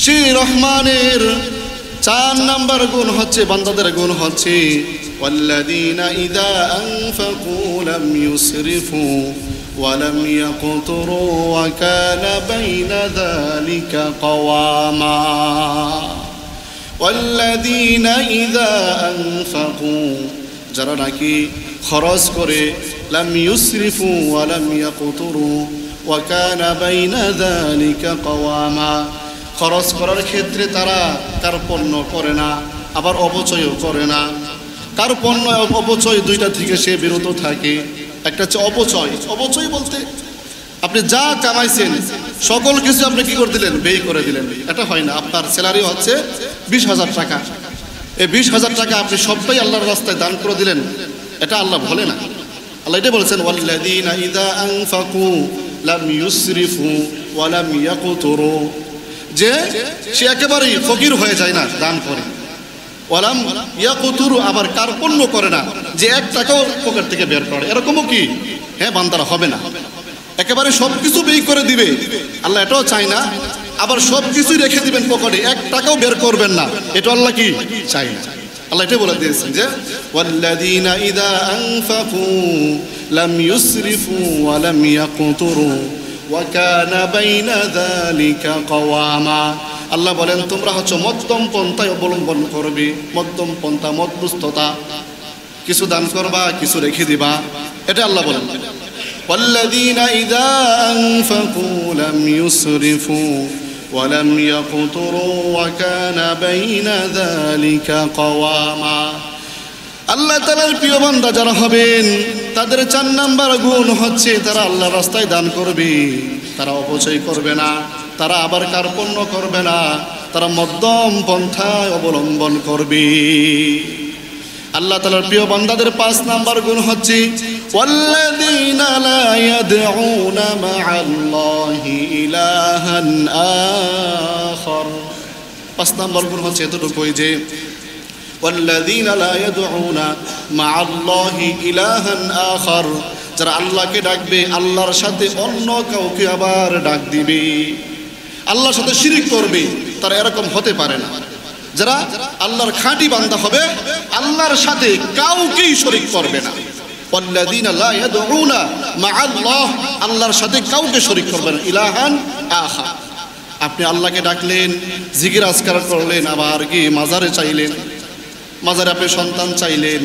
সেই রহমানের 4 নাম্বার গুণ হচ্ছে, বান্দাদের গুণ হচ্ছে ওয়াল্লাযীনা ইযা আনফাকু লাম ইউসরিফু ওয়া লাম ইয়াকতুরু ওয়া কানা বাইনা যালিকা কাওয়ামা। ওয়াল্লাযীনা ইযা আনফাকু, যারা নাকি খরচ করে, লাম ইউসরিফু ওয়া লাম ইয়াকতুরু ওয়া কানা বাইনা যালিকা কাওয়ামা, খরচ করার ক্ষেত্রে তারা কার্পণ্য করে না, আবার অপচয়ও করে না। কার্পণ্য অপচয় দুইটা থেকে সে বিরত থাকে। একটা হচ্ছে অপচয়। অপচয় বলতে আপনি যা কামাইছেন সকল কিছু আপনি কি করে দিলেন, ব্যয় করে দিলেন। এটা হয় না। আপনার স্যালারি হচ্ছে 20,000 টাকা, এই 20,000 টাকা আপনি সবটাই আল্লাহর রাস্তায় দান করে দিলেন, এটা আল্লাহ বলে না। আল্লাহ এটা বলেছেন ওয়াল্লাযীনা ইযা আনফাকু লাম ইউসরিফু ওয়া লাম ইয়াকতুরু, যে সে একেবারেই ফকির হয়ে যায় না, দান করে। ওয়ালাম ইয়াকুতুরু, আবার কার্পণ্য করে না, যে 1 টাকাও পকেট থেকে বের করে, এরকমও কি হ্যাঁ বান্দারা হবে না। একেবারে সবকিছু ব্যয় করে দিবে, আল্লাহ এটাও চায় না। আবার সবকিছুই রেখে দিবেন পকেটে, 1 টাকাও বের করবেন না, এটা আল্লাহ কি চায় না। আল্লাহ এটা বলে দিয়েছেন যে ওয়াল্লাযীনা ইযা আনফাকু লাম ইউসরিফু ওয়া লাম ইয়াকুতুরু ওয়া কানা বাইনা যালিকা কাওয়ামা। আল্লাহ বলেন তোমরা হচ্ছে মধ্যম পন্থায় অবলম্বন করবে, মধ্যম পন্থা, মধ্যস্থতা, কিছু দান করবা, কিছু রেখে দিবা, এটা আল্লাহ বলেন। ওয়াল্লাযীনা ইযা আনফাকু লাম ইউসরিফু ওয়া লাম ইয়াকতুরু ওয়া কানা বাইনা যালিকা কাওয়ামা। আল্লাহ তাআলার প্রিয় বান্দা যারা হবেন তাদের 4 নাম্বার গুণ হচ্ছে তারা আল্লাহর রাস্তায় দান করবে, তারা অপচয় করবে না, তারা আবার কার্পণ্য করবে না, তারা মধ্যম পন্থায় অবলম্বন করবে। আল্লাহ তাআলার প্রিয় বান্দাদের 5 নাম্বার গুণ হচ্ছে ওয়াল্লাযীনা লা ইয়াদউনা মা'আল্লাহি ইলাহান আখার। 5 নাম্বার গুণ হচ্ছে এতটুকুই যে ওয়াল্লাযীনা লা ইয়াদউনা মা'আল্লাহি ইলাহান আখার, যারা আল্লাহকে ডাকবে আল্লাহর সাথে অন্য কাউকে আবার ডাক দিবে, আল্লাহর সাথে শিরিক করবে, তারা এরকম হতে পারে না। যারা আল্লাহর খাঁটি বান্দা হবে আল্লাহর সাথে কাউকেই শরীক করবে না। ওয়াল্লাযীনা লা ইয়াদউনা মা'আল্লাহ, আল্লাহর সাথে কাউকে শরীক করবে না, ইলাহান আখার। আপনি আল্লাহকে ডাকলেন, জিকির আজকার করলেন, আবার কি মাজারে চাইলেন, মাজারে আপনি সন্তান চাইলেন,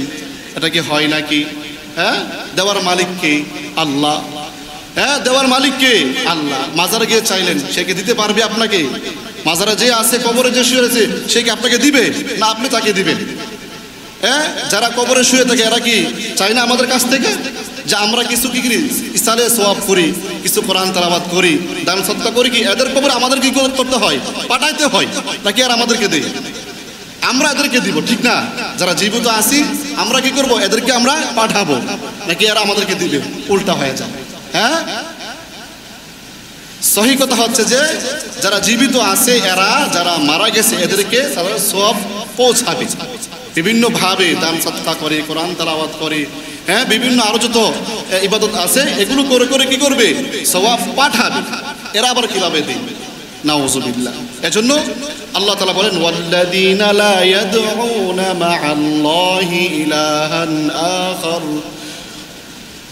এটা কি হয় নাকি? হ্যাঁ, দেওয়ার মালিক কে? আল্লাহ। হ্যাঁ, দেওয়ার মালিক কে? আল্লাহ। মাজারে গিয়ে চাইলেন, সে কি দিতে পারবে আপনাকে? মাজারে যে আছে, কবরে যে শুয়ে আছে, সে কি আপনাকে দিবে না আপনি তাকে দিবেন? হ্যাঁ, যারা কবরে শুয়ে থাকে এরা কি চায় না আমাদের কাছ থেকে যে আমরা কিছু কি করি, ইসালে সওয়াব করি, কিছু কোরআন তেলাওয়াত করি, দান সদকা করি, কি এদের কবরে আমাদের কি করতে হয়? পাঠাইতে হয় নাকি আর আমাদেরকে দেয়? আমরা এদেরকে দিব, ঠিক না? যারা জীবিত আছি আমরা কি করব? এদেরকে আমরা পাঠাবো নাকি এরা আমাদেরকে দিবে? উল্টা হয়ে যায়। হ্যাঁ, সহি কথা হচ্ছে যে যারা জীবিত আছে এরা, যারা মারা গেছে এদেরকে সওয়াব পৌঁছাবে, বিভিন্ন ভাবে দান সদকা করে, কোরআন তেলাওয়াত করে, হ্যাঁ বিভিন্ন আরো যত ইবাদত আছে এগুলো করে করে কি করবে? সওয়াব পাঠাবে। এরা আবার কিভাবে দিবে? নাউযুবিল্লাহ। এজন্য আল্লাহ তাআলা বলেন ওয়াল্লাযীনা লা ইয়াদউনা মা'আল্লাহি ইলাহান আখার,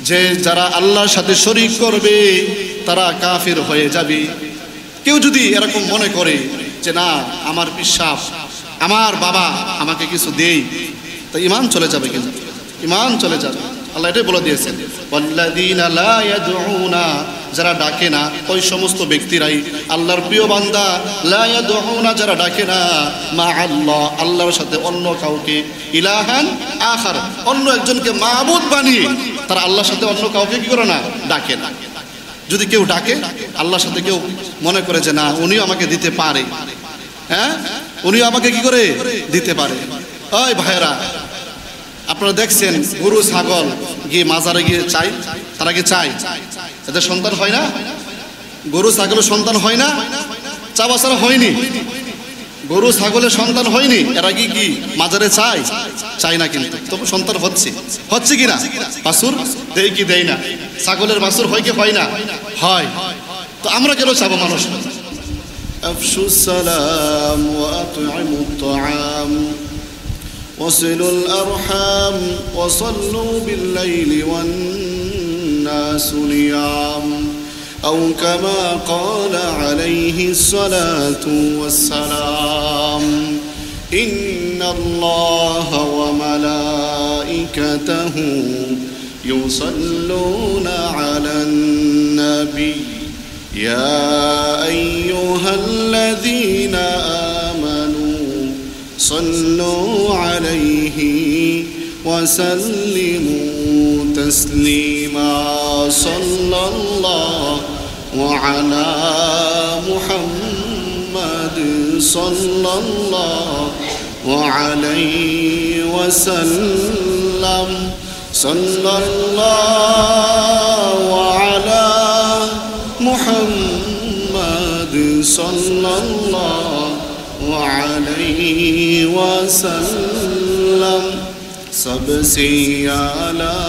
যে যারা আল্লাহর সাথে শরীক করবে তারা কাফির হয়ে যাবে। কেউ যদি এরকম মনে করে যে না আমার বিশ্বাস, আমার বাবা আমাকে কিছু দেই, তা ঈমান চলে যাবে, কিন্তু ঈমান চলে যাবে। আল্লাহ এটাই বলে দিয়েছেন ওয়াল্লাযীনা লা ইয়াদউনা, যারা ডাকে না ওই সমস্ত ব্যক্তিরাই আল্লাহর প্রিয় বান্দা। লা ইয়াদউনা, যারা ডাকে না মা আল্লাহ, আল্লাহর সাথে অন্য কাউকে, ইলাহান আখার, অন্য একজনকে মাবুদ বানিয়ে তারা আল্লাহর সাথে অন্য কাউকে কি করে না? ডাকে না। যদি কেউ ডাকে আল্লাহর সাথে, কেউ মনে করে যে না উনিও আমাকে দিতে পারে, হ্যাঁ উনিও আমাকে কি করে দিতে পারে। ওই ভাইরা, আপনারা দেখছেন গরু ছাগল গিয়ে মাজারে গিয়ে চাই, তারা কি চায়? এদের সন্তান হয় না? গরু ছাগলের সন্তান হয় না? চাওয়া ছাড়া হয়নি, গরু ছাগলের সন্তান হয়নি, এরা কি কি মাজারে চায়? চায় না, কিন্তু তবু সন্তান হচ্ছে, হচ্ছে কি না? বাছুর দেয় কি দেয় না? ছাগলের বাছুর হয় কি হয় না? হয়। তো আমরা কেন চাবো? মানুষ أفشوا السلام وأطعموا الطعام وصلوا الأرحام وصلوا بالليل والناس نيام أو كما قال عليه الصلاة والسلام إن الله وملائكته يصلون على النبي يا أيها الذين آمنوا صلوا عليه وسلموا تسليما صلى الله على محمد صلى الله عليه وسلم صلى الله على محمد صلى الله عليه وسلم सबसे आला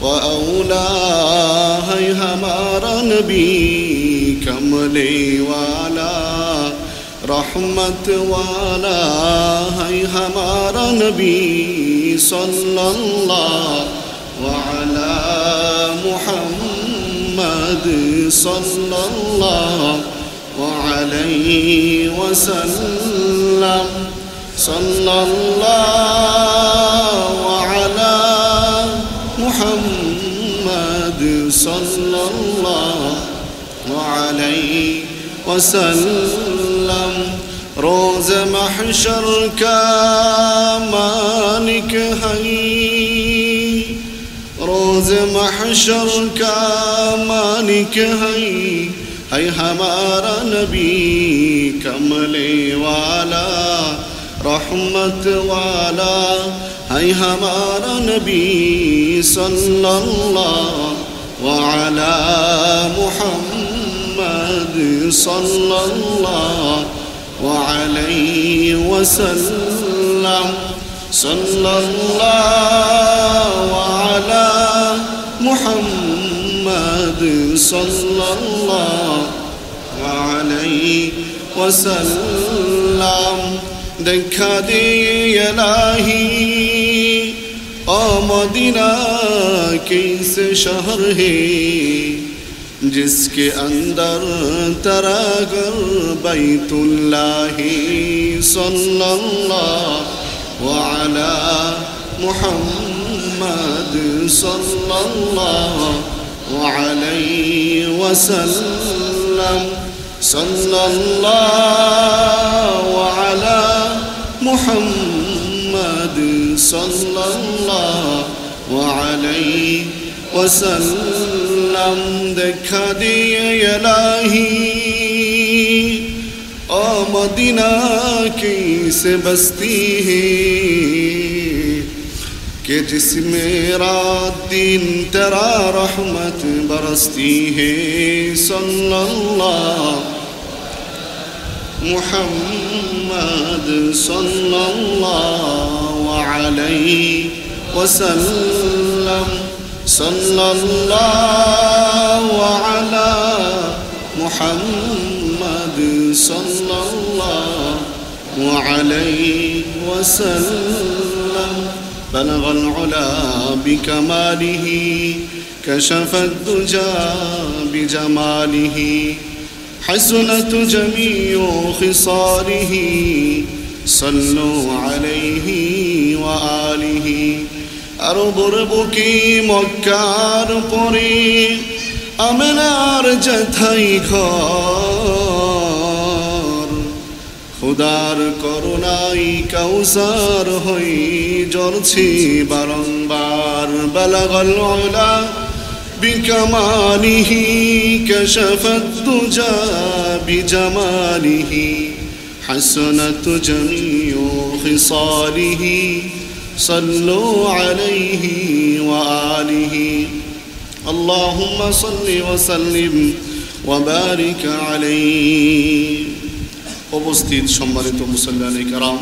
व औला है हमारा नबी कमले वाला रहमत वाला है हमारा नबी सल्लल्लाहु अलैहि मुहम्मद सल्लल्लाहु अलैहि वसल्लम सल्लल्लाहु अलैहि मुहम्मद सल्लल्लाहु अलैहि वसल्लम रोज़ महशर का मालिक है रोज़ महशर का मालिक है हमारा नबी कमले वाला रहमत वाला है हमारा नबी सल्लल्लाहु अलैहि मुहम्मद सल्लल्लाहु अलैहि वसल्लम सल्लल्लाहु अलैहि मुहम्मद सल्लल्लाहु अलैहि वसल्लम देखा दे इलाही ओ मदीना कैसे शहर है जिसके अंदर तेरा घर बैतुल्लाही सल्लल्लाहु अलैहि मुहम्मद सल्लल्लाहु अलैहि वसल्लम सल्लल्लाहु अलैहि मुहम्मद सल्लल्लाहु अलैहि वसल्लम देखा दिए इलाही ओ मदीना कैसे बसती है कि जिसमें रात दिन तेरा रहमत बरसती है सल्लल्लाहु मुहम्मद सल्लल्लाहु अलैहि वसल्लम सल्लल्लाहु अला मुहम्मद सल्लल्लाहु अलैहि वसल्लम बलग अल-उला बिकमालिही कशफ अद-दुजा बिजमालिही हसनत जमीउ खिसालिही सल्लु अलैहि व आलिहि अरबुरबुकी मक्कार परे आमनार जथाई घर खुदार करुणाई कौसार हई जरछि बारंबार बलगल उला बिकमालिही कशफत दुजा बिजमालिही हसनत जमीउ खिसालिही सल्लु अलैहि व आलिहि अल्लाहुम्म सल्लि व सल्लिम व बारिक अलैहि। उपस्थित सम्मानित मुसल्लियाने किराम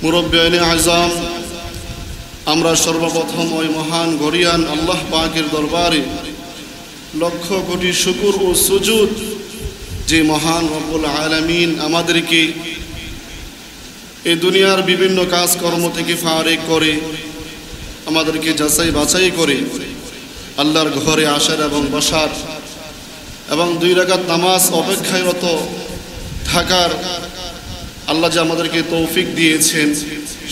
मुरब्बियाने आज़ाम আমরা সর্বপ্রথম ওই মহান গরিয়ান আল্লাহ পাকের দরবারে লক্ষ কোটি শুকর ও সুজুদ যে মহান রব্বুল আলামিন আমাদেরকে এই দুনিয়ার বিভিন্ন কাজকর্ম থেকে ফারেক করে আমাদেরকে যাচাই বাছাই করে আল্লাহর ঘরে আসার এবং বসার এবং 2 রাকাত নামাজ অপেক্ষায়রত থাকার আল্লাহ যে আমাদেরকে তৌফিক দিয়েছেন,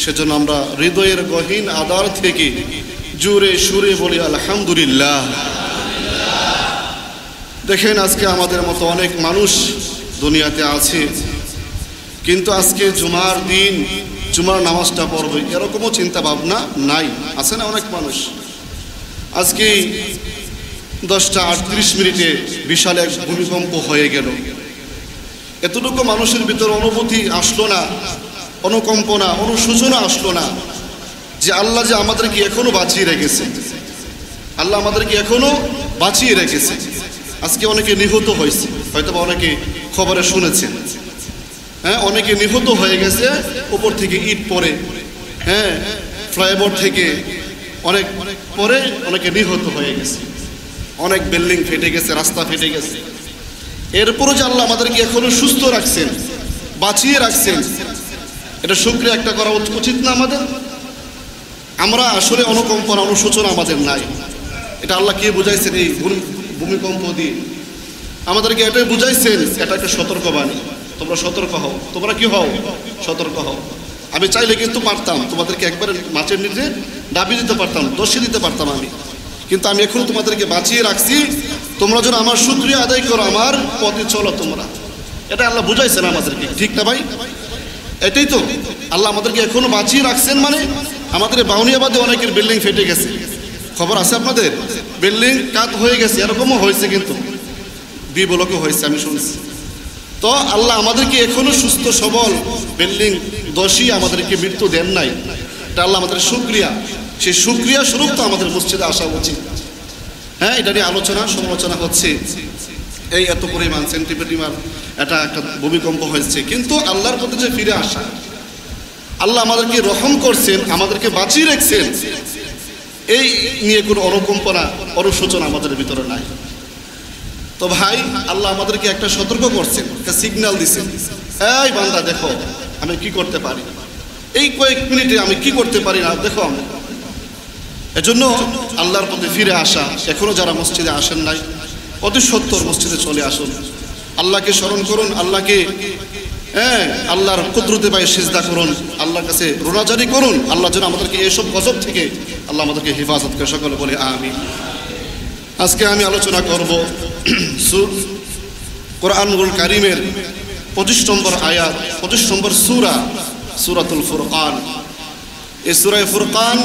সেজন্য আমরা হৃদয়ের গহীন আদার থেকে জোরে সুরে বলি আলহামদুলিল্লাহ। দেখেন, আজকে আমাদের মতো অনেক মানুষ দুনিয়াতে আছে, কিন্তু আজকে জুমার দিন জুমার নামাজটা পড়বে এরকমও চিন্তা ভাবনা নাই। আছে না অনেক মানুষ? আজকে 10:38 বিশাল এক ভূমিকম্প হয়ে গেল। এতটুকু মানুষের ভিতর অনুভূতি আসলো না, অনুকম্পনা, অনুশোচনা আসলো না যে আল্লাহ যে আমাদেরকে এখনো বাঁচিয়ে রেখেছে, আল্লাহ আমাদেরকে এখনো বাঁচিয়ে রেখেছে। আজকে অনেকে নিহত হয়েছে, হয়তো বা অনেকে খবরে শুনেছেন, হ্যাঁ, অনেকে নিহত হয়ে গেছে উপর থেকে ইট পড়ে, হ্যাঁ, ফ্লাইওভার থেকে অনেক পরে অনেকে নিহত হয়ে গেছে, অনেক বিল্ডিং ফেটে গেছে, রাস্তা ফেটে গেছে। এরপরও যে আল্লাহ আমাদেরকে এখনো সুস্থ রাখছেন, বাঁচিয়ে রাখছেন, এটা শুকরিয়া একটা করা উচিত না আমাদের? আমরা আসলে অনুকম্পনা, অনুশোচনা আমাদের নাই। এটা আল্লাহ কে বুঝাইছেন? এই ভূমিকম্প দিয়ে আমাদেরকে এটাই বুঝাইছেন, এটা একটা সতর্কবাণী। তোমরা সতর্ক হও, তোমরা কি হও? সতর্ক হও। আমি চাইলে কিন্তু পারতাম তোমাদেরকে একবারে মাছের নিচে ডাবি দিতে পারতাম, দোষী দিতে পারতাম আমি, কিন্তু আমি এখন তোমাদেরকে বাঁচিয়ে রাখছি, তোমরা যেন আমার শুকরিয়া আদায় করো, আমার পথে চলো তোমরা। এটা আল্লাহ বুঝাইছেন আমাদেরকে, ঠিক না ভাই? এটাই তো আল্লাহ আমাদেরকে এখনো বাঁচিয়ে রাখছেন। মানে আমাদের বাউনিয়াবাদে অনেকের বিল্ডিং ফেটে গেছে, খবর আছে আপনাদের? বিল্ডিং কাত হয়ে গেছে, এরকমও হয়েছে, কিন্তু বিবলকে হয়েছে, আমি শুনছি। তো আল্লাহ আমাদেরকে এখনো সুস্থ সবল, বিল্ডিং দোষী আমাদেরকে মৃত্যু দেন নাই। এটা আল্লাহ আমাদের শুকরিয়া, সেই শুকরিয়া স্বরূপ তো আমাদের মসজিদে আসা উচিত। হ্যাঁ, এটা নিয়ে আলোচনা সমালোচনা হচ্ছে, এই এত পরিমাণ সেন্টিমিটার এটা একটা ভূমিকম্প হয়েছে, কিন্তু আল্লাহর প্রতি যে ফিরে আসা, আল্লাহ আমাদেরকে রহম করছেন, আমাদেরকে বাঁচিয়ে রেখেছেন, এই নিয়ে কোনো অনুকম্পনা, অনুশোচনা আমাদের ভিতরে নাই। তো ভাই, আল্লাহ আমাদেরকে একটা সতর্ক করছেন, একটা সিগন্যাল দিচ্ছেন, এই বান্দা দেখো আমি কি করতে পারি, এই কয়েক মিনিটে আমি কি করতে পারি না দেখো। এজন্য আল্লাহর প্রতি ফিরে আসা, এখনো যারা মসজিদে আসেন নাই, অতি সত্তর মসজিদে চলে আসুন, আল্লাহকে স্মরণ করুন, আল্লাহকে আল্লাহর কুদরতে পায়ে সিজদা করুন, আল্লাহর কাছে রোনাজারি করুন, আল্লাহ যেন আমাদেরকে এসব গজব থেকে আল্লাহ আমাদেরকে হেফাজত করে, সকলে বলে আমিন। আজকে আমি আলোচনা করব কোরআনুল কারীমের 25 নম্বর আয়াত, 25 নম্বর সূরা, সূরাতুল ফুরকান। এই সূরা ফুরকান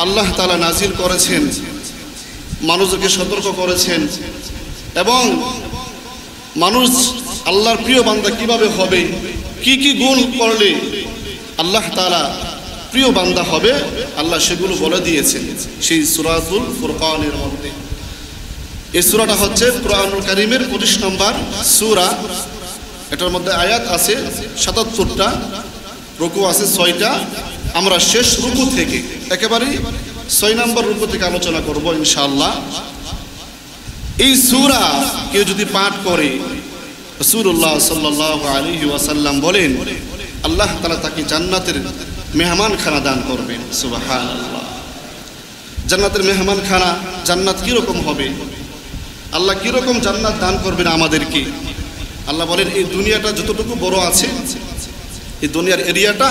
আল্লাহ তাআলা নাজিল করেছেন, মানুষকে সতর্ক করেছেন, এবং মানুষ আল্লাহর প্রিয় বান্দা কিভাবে হবে, কি কি গুণ করলে আল্লাহ তাআলা প্রিয় বান্দা হবে, আল্লাহ সেগুলো বলে দিয়েছেন সেই সূরাতুল ফুরকানের মধ্যে। এই সূরাটা হচ্ছে কোরআনুল কারীমের 25 নম্বর সূরা। এটার মধ্যে আয়াত আছে 77টা, রুকু আছে 6টা। আমরা শেষ রুকু থেকে একেবারে 6 নম্বর রুকু থেকে আলোচনা করব ইনশাআল্লাহ। এই সূরা কেউ যদি পাঠ করে, রাসূলুল্লাহ সাল্লাল্লাহু আলাইহি ওয়াসাল্লাম বলেন, আল্লাহ তাআলা তাকে জান্নাতের মেহমানখানা দান করবেন। সুবহানাল্লাহ। জান্নাতের মেহমানখানা, জান্নাত কিরকম হবে, আল্লাহ কিরকম জান্নাত দান করবেন আমাদেরকে? আল্লাহ বলেন, এই দুনিয়াটা যতটুকু বড় আছে, এই দুনিয়ার এরিয়াটা,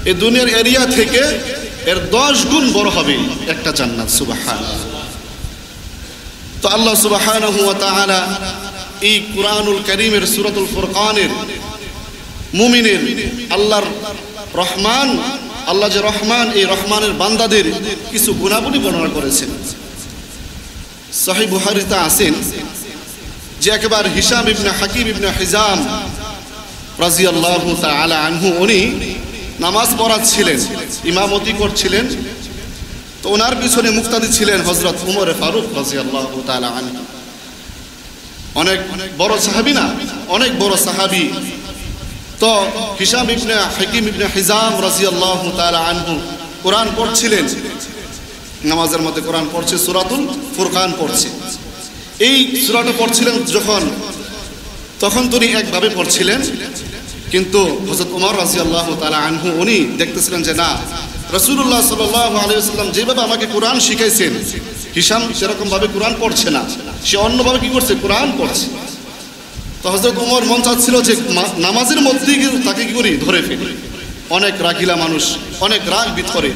এই দুনিয়ার এরিয়া থেকে এর 10 গুণ বড় হবে একটা জান্নাত। সুবহানাল্লাহ। তো আল্লাহ সুবহানাহু ওয়া তাআলা এই কোরআনুল কারীমের সূরাতুল ফুরকানের মুমিনের, আল্লাহর রহমান, আল্লাহ যে রহমান, এই রহমানের বান্দাদের কিছু গুণাবলী বর্ণনা করেছেন। সহিহ বুখারীতে আছেন যে একবার হিশাম ইবনে হাকিম ইবনে হিজাম রাদিয়াল্লাহু তাআলা আনহু, উনি নামাজ পড়াচ্ছিলেন, ইমামতি করছিলেন। তো ওনার পিছনে মুক্তাদি ছিলেন হযরত উমর ফারুক রাদিয়াল্লাহু তাআলা আনহু। অনেক বড় সাহাবী না, অনেক বড় সাহাবী। তো হিশাম ইবনে হাকিম ইবনে হিজাম রাদিয়াল্লাহু তাআলা আনহু কোরআন পড়ছিলেন, নামাজের মধ্যে কোরআন পড়ছে, সূরাতুল ফুরকান পড়ছে। এই সূরাটা পড়ছিলেন যখন, তখন তিনি একভাবে পড়ছিলেন, কিন্তু হযরত ওমর রাদিয়াল্লাহু তাআলা আনহু উনি দেখতেছিলেন যে না, রাসূলুল্লাহ সাল্লাল্লাহু আলাইহি ওয়াসাল্লাম যেভাবে আমাকে কোরআন শিখাইছেন হিশাম সেরকম ভাবে কোরআন পড়ছে না, সে অন্যভাবে কি করছে, কোরআন পড়ছে। তো হযরত ওমর মন চাচ্ছিল যে নামাজের মধ্যেই তাকে কি করি, ধরে ফেলি। অনেক রাগিলা মানুষ, অনেক রাগ বিত করে।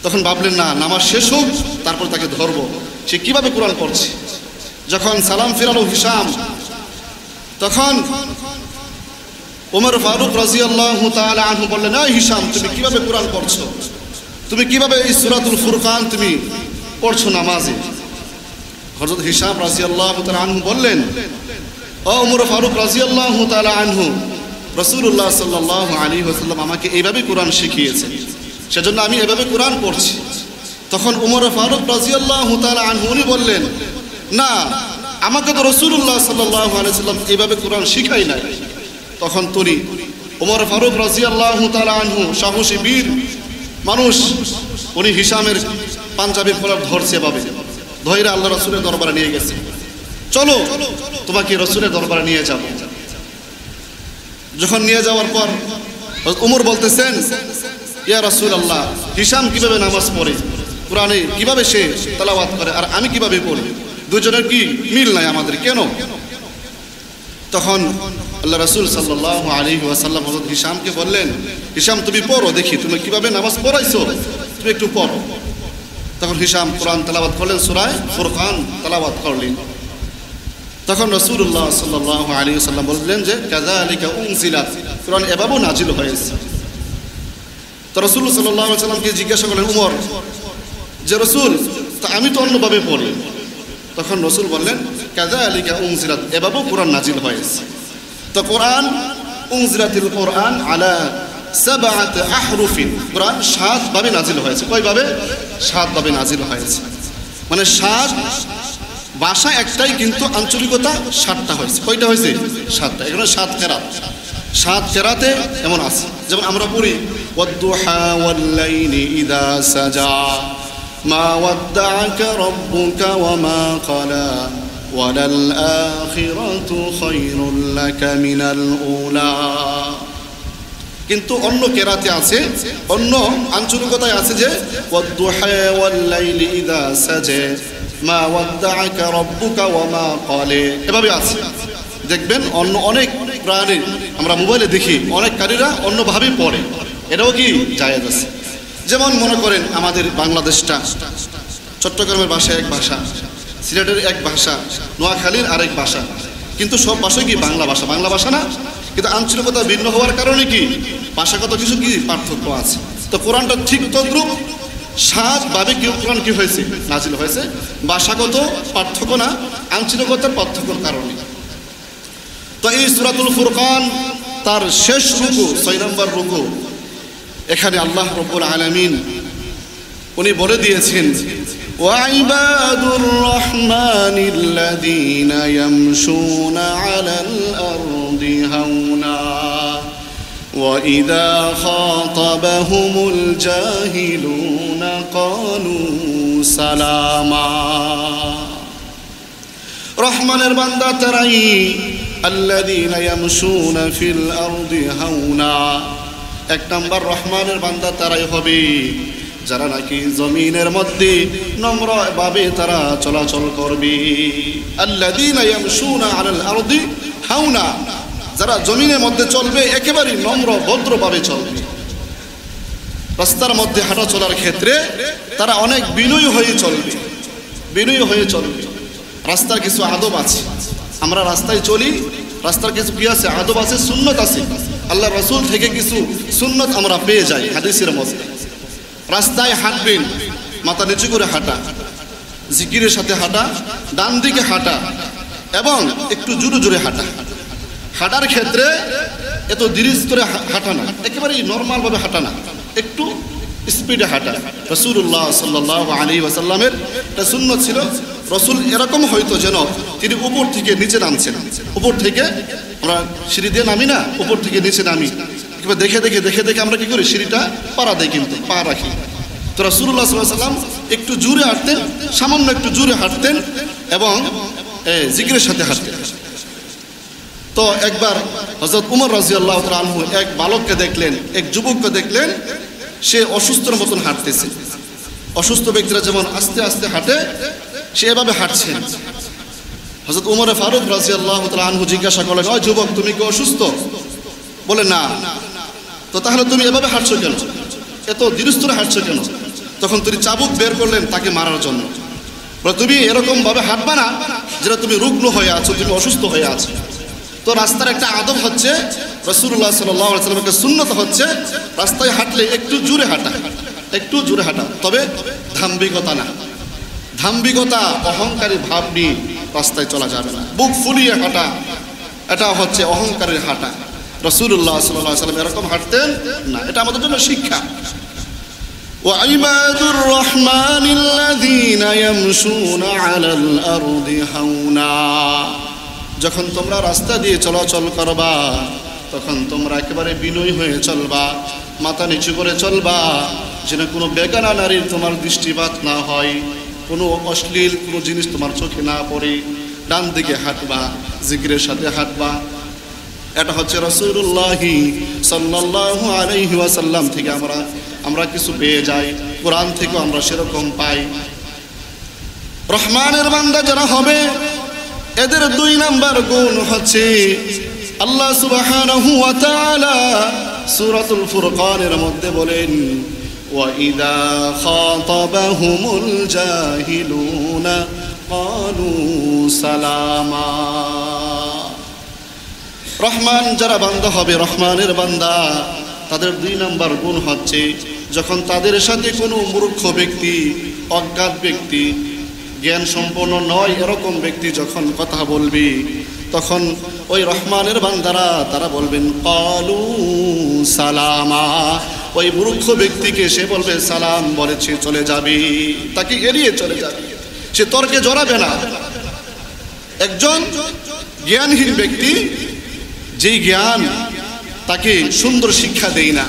তখন ভাবলেন না, নামাজ শেষ হোক তারপর তাকে ধরবো, সে কিভাবে কোরআন পড়ছে। যখন সালাম ফিরালো হিশাম, তখন ওমর ফারুক রাদিয়াল্লাহু তাআলা আনহু বললেন, এই হিশাম, তুমি কিভাবে কোরআন পড়ছো, তুমি কিভাবে এই সূরাতুল ফুরকান তুমি পড়ছো নামাজে। হযরত হিশাম রাদিয়াল্লাহু তাআলা আনহু বললেন, ও ওমর ফারুক রাদিয়াল্লাহু তাআলা আনহু, রাসূলুল্লাহ সাল্লাল্লাহু আলাইহি ওয়াসাল্লাম আমাকে এইভাবে কোরআন শিখিয়েছেন, সেজন্য আমি এভাবে কোরআন পড়ছি। তখন ওমর ফারুক রাদিয়াল্লাহু তাআলা আনহু উনি বললেন, না, আমাকে তো রাসূলুল্লাহ সাল্লাল্লাহু আলাইহি ওয়াসাল্লাম এইভাবে কোরআন শিখাই নাই। তখন তিনি ওমর ফারুক রাদিয়াল্লাহু তাআলা আনহু সাহসী বীর মানুষ, উনি হিশামের পাঞ্জাবির কলার ধরছে ভাবে, ধরে আল্লাহ রাসূলের দরবারে নিয়ে গেছে। চলো তোমাকে রাসূলের দরবারে নিয়ে যাব। যখন নিয়ে যাওয়ার পর ওমর বলতেছেন, ইয়া রাসূলুল্লাহ, হিশাম কিভাবে নামাজ পড়ে, কোরআনে কিভাবে সে তেলাওয়াত করে, আর আমি কিভাবে পড়ি, দুজনের কি মিল নাই আমাদের, কেন? তখন আল্লাহ রাসূল সাল্লাল্লাহু আলাইহি ওয়াসাল্লাম হযরত হিশামকে বললেন, হিশাম তুমি পড়ো, দেখি তুমি কিভাবে নামাজ পড়াইছো, তুমি একটু পড়ো। তখন হিশাম কোরআন তেলাওয়াত করলেন, সূরা ফুরকান তেলাওয়াত করলেন। তখন রাসূলুল্লাহ সাল্লাল্লাহু আলাইহি ওয়াসাল্লাম বললেন যে কাযালিকা উনজিলাত, কোরআন এভাবে নাজিল হয়েছে। তো রাসূলুল্লাহ সাল্লাল্লাহু আলাইহি ওয়াসাল্লামকে জিজ্ঞাসা করলেন ওমর, যে রাসূল, তা আমি তো অন্যভাবে পড়ি। তখন রাসূল বললেন, কাযালিকা উনজিলাত, এভাবে কোরআন নাজিল হয়েছে। তো কোরআন উনজিলাতিল কোরআন আলা সাবআত আহরুফিন, কোরআন 7 ভাবে নাজিল হয়েছে। কয়ভাবে? 7 ভাবে নাজিল হয়েছে। মানে 7 ভাষা একটাই, কিন্তু আঞ্চলিকতা 7টা হয়েছে। কয়টা হয়েছে? 7টা। এখানে 7 কেরাত, 7 কেরাতে এমন আছে। যেমন আমরা পড়ি ওয়াদ-দুহা ওয়াল-লাইলি ইযা সাজা মা ওয়াদ্দা'আকা রাব্বুকা ওয়া মা ক্বালা ওয়ালাল আখিরাতু খায়রুল লাকা মিনাল উলা। কিন্তু অন্য কেরাতে আছে, অন্য আঞ্চলিকতায় আছে যে ওয়াদ-দুহা ওয়াল-লাইলি ইযা সাজা মা ওয়াদ্দা'আকা রাব্বুকা ওয়া মা ক্বালা, এভাবে আছে। দেখবেন অন্য অনেক প্রাণী আমরা মোবাইলে দেখি, অনেক কারীরা অন্যভাবে পড়ে, এটাও কি জায়েজ আছে। যেমন মনে করেন আমাদের বাংলাদেশটা, চট্টগ্রামের ভাষা এক ভাষা, সিলেটের এক ভাষা, নোয়াখালীর আরেক ভাষা, কিন্তু সব ভাষা কি বাংলা ভাষা, বাংলা ভাষা না, কিন্তু আঞ্চলিকতা ভিন্ন হওয়ার কারণে কি ভাষাগত কিছু কি পার্থক্য আছে। তো কোরআনটা ঠিক তদ্রূপ 7 ভাবে কি কোরআন কি হয়েছে, নাজিল হয়েছে, ভাষাগত পার্থক্য না, আঞ্চলিকতার পার্থক্যের কারণে। তো এই সূরাতুল ফুরকান তার শেষ রুকু, 6 নম্বর রুকু, এখানে আল্লাহ রাব্বুল আলামিন উনি বলে দিয়েছেন, ওয়া ইবাদুর রাহমানিল্লাযীনা ইয়ামশুনা আলাল আরদি হাওনা ওয়া ইযা খাতাবাহুমুল জাহিলুনা ক্বালু সালামা। রহমানের বান্দা তারাই, আল্লাযীনা ইয়ামশুনা ফিল আরদি হাওনা, 1 নম্বর রহমানের বান্দা তারাই হবে যারা নাকি জমিনের মধ্যে নম্রভাবে তারা চলাচল করবে। আল্লাযীনা ইয়ামশুনা আলাল আরদি হাওনা, যারা জমিনের মধ্যে চলবে একেবারে নম্র ভদ্রভাবে চলবে। রাস্তার মধ্যে হাঁটা চলার ক্ষেত্রে তারা অনেক বিনয়ী হয়ে চলবে, বিনয়ী হয়ে চলবে। রাস্তার কিছু আদব আছে, আমরা রাস্তায় চলি, রাস্তার কিছু কি আছে, আদব আছে, সুন্নত আছে। আল্লাহ রাসূল থেকে কিছু সুন্নত আমরা পেয়ে যাই হাদিসের মধ্যে। রাস্তায় হাঁটবেন, মাথা নিচু করে হাঁটা, জিকিরের সাথে হাঁটা, ডান দিকে হাঁটা এবং একটু জোরে জোরে হাঁটা। হাঁটার ক্ষেত্রে এত ধীরে স্থিরে হাঁটা না, একেবারেই নর্মালভাবে হাঁটা না, একটু স্পিডে হাঁটা। রাসূলুল্লাহ সাল্লাল্লাহু আলাইহি ওয়াসাল্লামের এটা সুন্নত ছিল। রাসূল এরকম হয়তো যেন তিনি উপর থেকে নিচে নামছেন, উপর থেকে আমরা সিঁড়ি দিয়ে নামি না, উপর থেকে নিচে নামি, এবার দেখে দেখে দেখে দেখে আমরা কি করি, সিঁড়িটা পাড়া দেই, কিন্তু পা রাখি। তো রাসূলুল্লাহ সাল্লাল্লাহু আলাইহি ওয়াসাল্লাম একটু জোরে হাঁটতেন, সামান্য একটু জোরে হাঁটতেন এবং জিকিরের সাথে হাঁটতেন। তো একবার হযরত উমর রাদিয়াল্লাহু তাআলা আনহু এক বালককে দেখলেন, এক যুবককে দেখলেন, সে অসুস্থর মতন হাঁটতেছে। অসুস্থ ব্যক্তিরা যেমন আস্তে আস্তে হাঁটে, সে এভাবে হাঁটছেন। হযরত উমর ফারুক রাদিয়াল্লাহু তাআলা আনহু জিজ্ঞাসা করলেন, ওই যুবক, তুমি কি অসুস্থ? বলে না। তো তাহলে তুমি এভাবে হাঁটছো কেন, এত ধীরস্থিরে হাঁটছো কেন? তখন তিনি চাবুক বের করলেন তাকে মারার জন্য। বলে, তুমি এরকম ভাবে হাঁটবা না যেটা তুমি রুগ্ন হয়ে আছো, তুমি অসুস্থ হয়ে আছো। তো রাস্তার একটা আদব হচ্ছে, রাসূলুল্লাহ সাল্লাল্লাহু আলাইহি ওয়াসাল্লামের সুন্নাত হচ্ছে রাস্তায় হাঁটলে একটু জোরে হাঁটা, একটু জোরে হাঁটা, তবে ধাম্বিকতা না। ধাম্বিকতা, অহংকারী ভাব নিয়ে রাস্তায় চলা যাবে না। বুক ফুলিয়ে হাঁটা, এটা হচ্ছে অহংকারের হাঁটা। রাসূলুল্লাহ সাল্লাল্লাহু আলাইহি ওয়াসাল্লাম এরকম হাঁটতেন না, এটা আমাদের জন্য শিক্ষা। ওয়াইবাদুর রহমানিল্লাযীনা ইয়ামশুনা আলাল আরদি হাওনা। যখন তোমরা রাস্তা দিয়ে চলাচল করবা তখন তোমরা একেবারে বিনয়ী হয়ে চলবা, মাথা নিচু করে চলবা, যেন কোনো বেগানা নারীর তোমার দৃষ্টিপাত না হয়, কোনো অশ্লীল কোনো জিনিস তোমার চোখে না পড়ে। ডান দিকে হাঁটবা, জিকিরের সাথে হাঁটবা। এটা হচ্ছে রাসূলুল্লাহ সাল্লাল্লাহু আলাইহি ওয়াসাল্লাম থেকে আমরা কিছু পেয়ে যাই, কোরআন থেকে আমরা সেরকম পাই। রহমানের বান্দা যারা হবে এদের 2 নাম্বার গুণ হচ্ছে, আল্লাহ সুবহানাহু ওয়া তাআলা সূরাতুল ফুরকানের মধ্যে বলেন, ওয়াইদা খাতাবাহুমুল জাহিলুনা ক্বালু সালামা। রহমান যারা বান্দা হবে, রহমানের বান্দা, তাদের 2 নাম্বার গুণ হচ্ছে, যখন তাদের সাথে কোনো মূর্খ ব্যক্তি, অজ্ঞাত ব্যক্তি, জ্ঞান সম্পন্ন নয় এরকম ব্যক্তি যখন কথা বলবি, তখন ওই রহমানের বান্দারা তারা বলবেন ক্বালু সালামা। ওই মূর্খ ব্যক্তিকে সে বলবে সালাম বলেছে, চলে যাবি, তাকে এড়িয়ে চলে যাবে, সে তর্কে জড়াবে না। একজন জ্ঞানহীন ব্যক্তি, যেই জ্ঞান তাকে সুন্দর শিক্ষা দেয় না,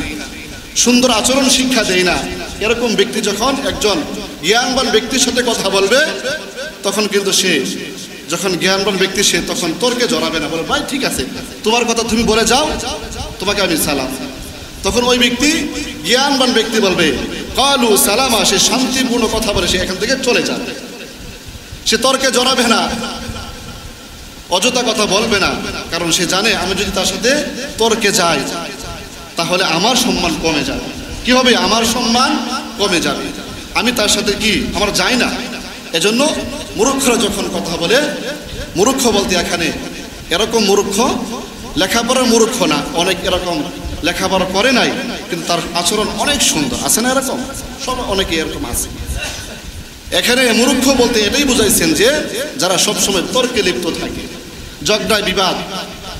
সুন্দর আচরণ শিক্ষা দেয় না, এরকম ব্যক্তি যখন একজন জ্ঞানবান ব্যক্তির সাথে কথা বলবে, তখন কিন্তু সে, যখন জ্ঞানবান ব্যক্তি, সে তখন তর্কে জড়াবে না, বলে ভাই ঠিক আছে, তোমার কথা তুমি বলে যাও, তোমাকে আমি সালাম। তখন ওই ব্যক্তি, জ্ঞানবান ব্যক্তি বলবে ক্বালু সালামা, সে শান্তিপূর্ণ কথা বলে সে এখান থেকে চলে যাবে, সে তর্কে জড়াবে না, অযথা কথা বলবে না, কারণ সে জানে আমি যদি তার সাথে তর্কে যাই তাহলে আমার সম্মান কমে যাবে। কি হবে? আমার সম্মান কমে যাবে, আমি তার সাথে কি আমার যাই না। এজন্য মূর্খরা যখন কথা বলে, মূর্খ বলতে এখানে এরকম মূর্খ, লেখাপড়ার মূর্খ না, অনেক এরকম লেখাপড়া করে নাই কিন্তু তার আচরণ অনেক সুন্দর, আছে না এরকম? সব অনেকে এরকম আছে। এখানে মূর্খ বলতে এটাই বুঝাইছেন যে যারা সবসময় তর্কে লিপ্ত থাকে, ঝগড়ায় বিবাদ,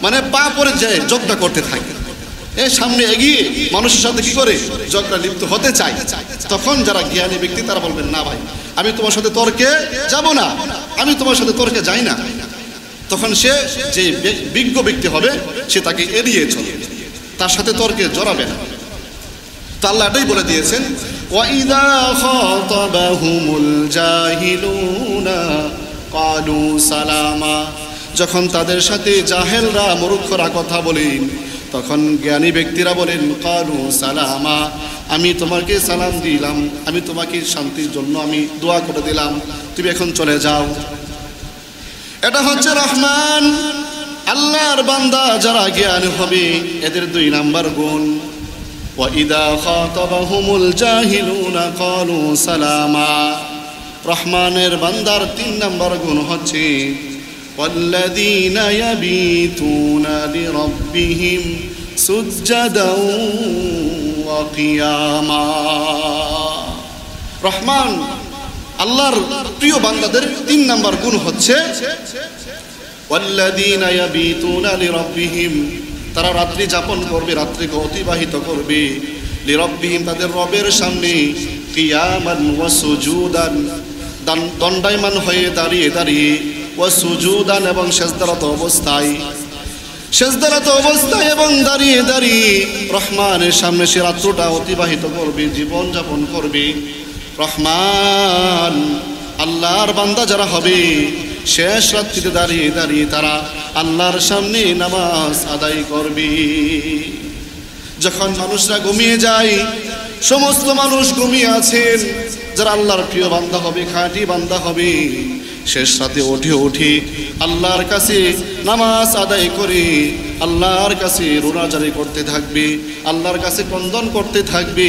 মানে পা পরে যায় ঝগড়া করতে থাকে, সামনে এগিয়ে মানুষের সাথে কি করে ঝগড়া লিপ্ত হতে চায়। তখন যারা জ্ঞানী ব্যক্তি তারা বলবেন না ভাই, আমি তোমার সাথে তর্কে যাব না, আমি তোমার সাথে তর্কে যাই না। তখন সে যে বিজ্ঞ ব্যক্তি হবে সে তাকে এড়িয়ে চলে, তার সাথে তর্কে জড়াবে না। তা আল্লাহ এটাই বলে দিয়েছেন, ওয়াইদা খাতাবাহুমুল জাহিলুনা ক্বালু সালামা। যখন তাদের সাথে জাহেলরা, মূর্খরা কথা বলেন, তখন জ্ঞানী ব্যক্তিরা বলেন ক্বালু সালামা, আমি তোমাকে সালাম দিলাম, আমি তোমাকে শান্তির জন্য আমি দোয়া করে দিলাম, তুমি এখন চলে যাও। এটা হচ্ছে রহমান আল্লাহর বান্দা যারা জ্ঞান হবে এদের 2 নাম্বার গুণ। ওয়াইদা খাতাবাহুমুল জাহিলুনা ক্বালু সালামা। রহমানের বান্দার 3 নাম্বার গুণ হচ্ছে ওয়াল্লাযীনা ইয়াবিতুনা লিরাব্বিহিম সুজদাও ওয়া কিয়ামা। রহমান আল্লাহর প্রিয় বান্দাদের 3 নাম্বার গুণ হচ্ছে ওয়াল্লাযীনা ইয়াবিতুনা লিরাব্বিহিম, তারা রাত্রি যাপন করবে, রাত্রিকে অতিবাহিত করবে, লিরাব্বিহিম তাদের রবের সামনে, কিয়ামান ওয়া সুজুদান দণ্ডায়মান হয়ে দাঁড়িয়ে দাঁড়িয়ে, ওয়া সুজুদান এবং সেজদারত অবস্থায়, সেজদারত অবস্থায় এবং দাঁড়িয়ে দাঁড়িয়ে রহমানের সামনে সে রাত্রটা অতিবাহিত করবে, জীবন যাপন করবে। রহমান আল্লাহর বান্দা যারা হবে শেষ রাত্রিতে দাঁড়িয়ে দাঁড়িয়ে তারা আল্লাহর সামনে নামাজ আদায় করবে। যখন মানুষরা ঘুমিয়ে যায়, সমস্ত মানুষ ঘুমিয়ে আছেন, যারা আল্লাহর প্রিয় বান্দা হবে, খাঁটি বান্দা হবে, শেষ রাতে উঠে আল্লাহর কাছে নামাজ আদায় করে আল্লাহর কাছে রোনাজারি করতে থাকবে, আল্লাহর কাছে ক্রন্দন করতে থাকবে।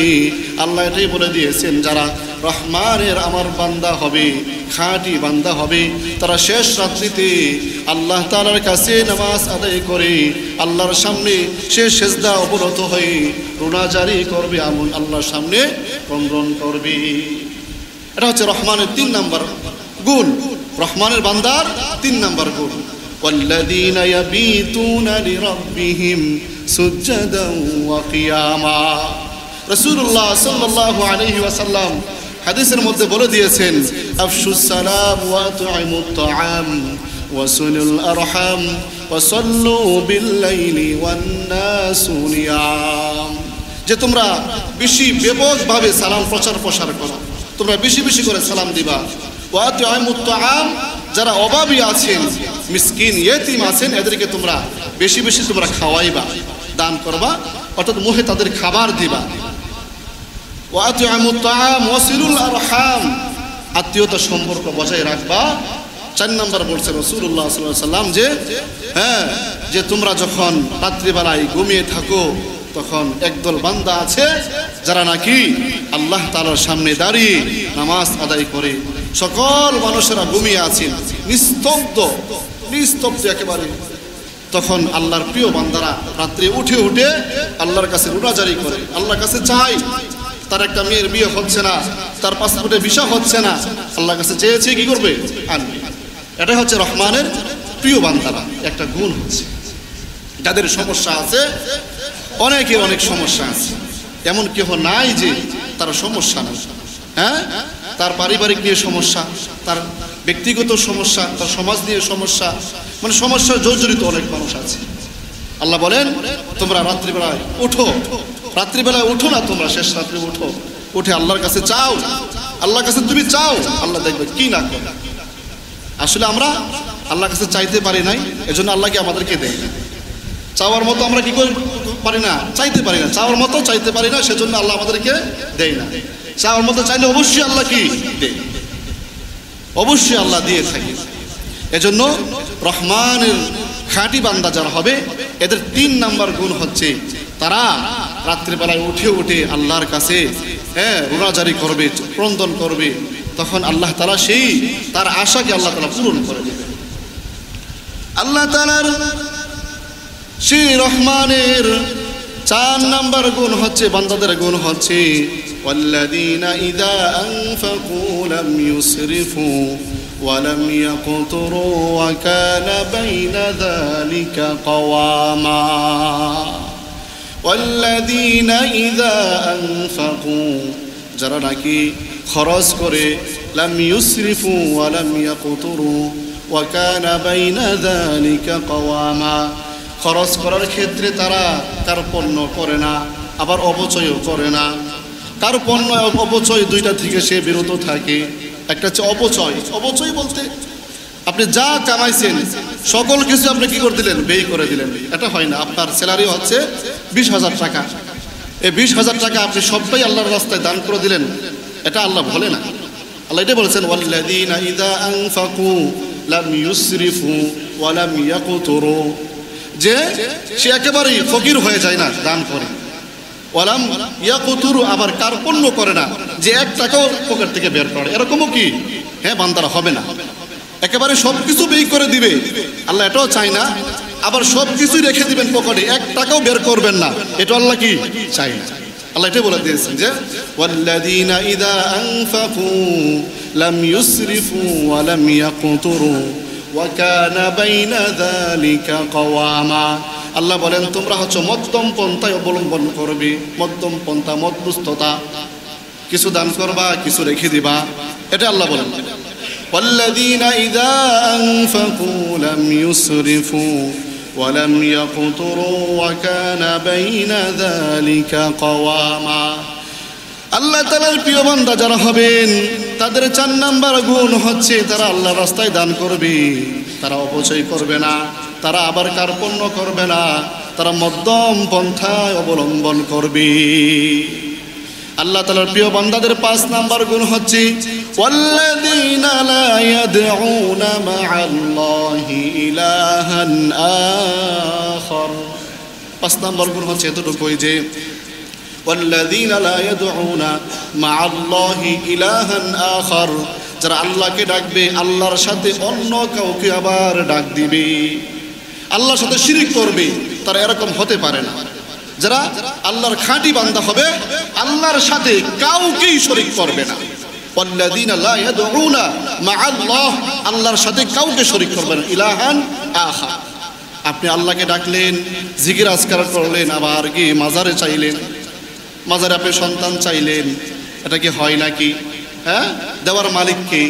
আল্লাহ এটাই বলে দিয়েছেন, যারা রহমানের আমার বান্দা হবে, খাঁটি বান্দা হবে, তারা শেষ রাত্রিতে আল্লাহ তাআলার কাছে নামাজ আদায় করে আল্লাহর সামনে সে সেজদা অবনত হয়ে রোনাজারি করবে, এমন আল্লাহর সামনে ক্রন্দন করবে। এটা হচ্ছে রহমানের 3 নম্বর গুণ, রহমানের বান্দার 3 নম্বর গুণ। والذين يبيتون لربهم سجدا وقياما। রাসূলুল্লাহ সাল্লাল্লাহু আলাইহি ওয়াসাল্লাম হাদিসের মধ্যে বলে দিয়েছেন, আফশুস সালাম ওয়া তু'ইমুত তাআম ওয়া সুনুল আরহাম ওয়া সাল্লু বিল লাইলি ওয়ান নাসু নিয়াম। যে তোমরা বেশি ব্যাপকভাবে সালাম প্রসার করো, তোমরা বেশি বেশি করে সালাম দিবা। ওয়া তু'ইমুত তাআম, যারা অভাবী আছেন, মিসকিন ইয়েতিম আছেন, এদেরকে তোমরা বেশি বেশি তোমরা খাওয়াইবা, দান করবা, অর্থাৎ মুখে তাদের খাবার দিবা। ওয়া আতিউমুত তাআম ওয়াসিলুল আরহাম, আত্মীয়তা সম্পর্ক বজায় রাখবা। 4 নম্বর বলছেন রাসূলুল্লাহ সাল্লাল্লাহু আলাইহি ওয়াসাল্লাম যে তোমরা যখন রাত্রিবেলায় ঘুমিয়ে থাকো, তখন একদল বান্দা আছে যারা নাকি আল্লাহ তাআলার সামনে দাঁড়িয়ে নামাজ আদায় করে। সকল মানুষেরা ঘুমিয়ে আছেন, নিস্তব্ধ একেবারে। তখন আল্লাহর প্রিয় বান্দারা রাত্রে উঠে আল্লাহর কাছে রোনাজারি করে, আল্লাহর কাছে চায়। তার একটা মেয়ের বিয়ে হচ্ছে না, তার পাসপোর্টে ভিসা হচ্ছে না, আল্লাহর কাছে চেয়েছে, কি করবে? আনবে। এটা হচ্ছে রহমানের প্রিয় বান্দারা একটা গুণ হচ্ছে। যাদের সমস্যা আছে, অনেকের অনেক সমস্যা আছে, এমন কেউ নাই যে তার সমস্যা না। হ্যাঁ, তার পারিবারিক নিয়ে সমস্যা, তার ব্যক্তিগত সমস্যা, তার সমাজ নিয়ে সমস্যা, মানে সমস্যার জর্জরিত অনেক মানুষ আছে। আল্লাহ বলেন, তোমরা রাত্রিবেলায় উঠো না, তোমরা শেষ রাত্রে উঠে আল্লাহর কাছে চাও, আল্লাহর কাছে তুমি চাও, আল্লাহ দেখবে কি না করে। আসলে আমরা আল্লাহর কাছে চাইতে পারি নাই, এজন্য আল্লাহকে আমাদেরকে দেয় না। চাওয়ার মতো আমরা কি করে পারি না, চাইতে পারি না, চাওয়ার মতো চাইতে পারি না, সেজন্য আল্লাহ আমাদেরকে দেয় না। চাওয়ার মতো চাইলে অবশ্যই আল্লাহ কি দেয়, অবশ্যই আল্লাহ দিয়ে থাকে। এজন্য রহমানের খাঁটি বান্দা যারা হবে, এদের 3 নম্বর গুণ হচ্ছে তারা রাত্রিবেলায় উঠে আল্লাহর কাছে রোনাজারি করবে, ক্রন্দন করবে। তখন আল্লাহ তাআলা সেই তার আশাকে আল্লাহ তাআলা পূরণ করে দেবে। আল্লাহ তাআলার সেই রহমানের 4 নম্বর গুণ হচ্ছে, বান্দাদের গুণ হচ্ছে, ওয়াল্লাযীনা ইযা আনফাকু লাম ইউসরিফু ওয়া লাম ইয়াকতুরু ওয়া কানা বাইনা যালিকা কওয়ামা। ওয়াল্লাযীনা ইযা আনফাকু, যারা নাকি খরচ করে, লাম ইউসরিফু ওয়া লাম ইয়াকতুরু ওয়া কানা বাইনা যালিকা কওয়ামা, খরচ করার ক্ষেত্রে তারা কার্পণ্য করে না, আবার অপচয়ও করে না। কার্পণ্য অপচয় 2টা থেকে সে বিরত থাকে। একটা হচ্ছে অপচয় বলতে আপনি যা কামাইছেন সকল কিছু আপনি কি করে দিলেন, ব্যয় করে দিলেন। এটা হয় না। আপনার স্যালারি হচ্ছে 20,000 টাকা, এই 20,000 টাকা আপনি সবটাই আল্লাহর রাস্তায় দান করে দিলেন, এটা আল্লাহ বলে না। আল্লাহ এটা বলেছেন, ওয়াল্লাযীনা ইযা আনফাকু লাম ইউসরিফু ওয়া লাম ইয়াকতুরু, যে সে একেবারেই ফকির হয়ে যায় না, দান করে। ওয়ালাম ইয়াকুতুরু, আবার কার্পণ্য করে না, যে 1 টাকাও পকেট থেকে বের করে, এরকমও কি বান্দারা হবে না। একেবারে সবকিছু ব্যয় করে দিবে, আল্লাহ এটাও চায় না। আবার সবকিছুই রেখে দিবেন পকেটে, 1 টাকাও বের করবেন না, এটা আল্লাহ কি চায় না। আল্লাহ এটা বলে দিয়েছেন যে ওয়াল্লাযীনা ইযা আনফাকু লাম ইউসরিফু ওয়া লাম ইয়াকুতুরু ওয়া কানা বাইনা যালিকা কওয়ামা। আল্লাহ বলেন, তোমরা হচ্ছে মধ্যম পন্থায় অবলম্বন করবে, মধ্যম পন্থা, মধ্যস্থতা, কিছু দান করবা, কিছু রেখে দিবা, এটা আল্লাহ বলেন। ওয়াল্লাযীনা ইযা আনফাকু লাম ইউসরিফু ওয়া লাম ইয়াকতুরু ওয়া কানা বাইনা যালিকা কওয়ামা। আল্লাহ তাআলার প্রিয় বান্দা যারা হবেন তাদের 4 নাম্বার গুণ হচ্ছে তারা আল্লাহর রাস্তায় দান করবে, তারা অপচয় করবে না, তারা আবার কার্পণ্য করবে না, তারা মধ্যম পন্থায় অবলম্বন করবে। আল্লাহ তাআলার প্রিয় বান্দাদের 5 নাম্বার গুণ হচ্ছে ওয়াল্লাযীনা লা ইয়াদউনা মা'আল্লাহি ইলাহান আখার। 5 নাম্বার গুণ হচ্ছে এতটুকুই যে ওয়াল্লাযীনা লা ইয়াদউনা মা'আল্লাহি ইলাহান আখার, যারা আল্লাহকে ডাকবে আল্লাহর সাথে অন্য কাউকে আবার ডাক দিবে, আল্লাহর সাথে শিরিক করবে, তারা এরকম হতে পারে না। যারা আল্লাহর খাঁটি বান্দা হবে আল্লাহর সাথে কাউকেই শরীক করবে না। ওয়াল্লাযীনা লা ইয়াদউনা মা'আল্লাহ, আল্লাহর সাথে কাউকে শরীক করবে না, ইলাহান আখার। আপনি আল্লাহকে ডাকলেন, জিকির আজকার করলেন, আবার কি মাজারে চাইলেন, মাজারে আপনি সন্তান চাইলেন, এটা কি হয় নাকি? হ্যাঁ, দেওয়ার মালিক কে?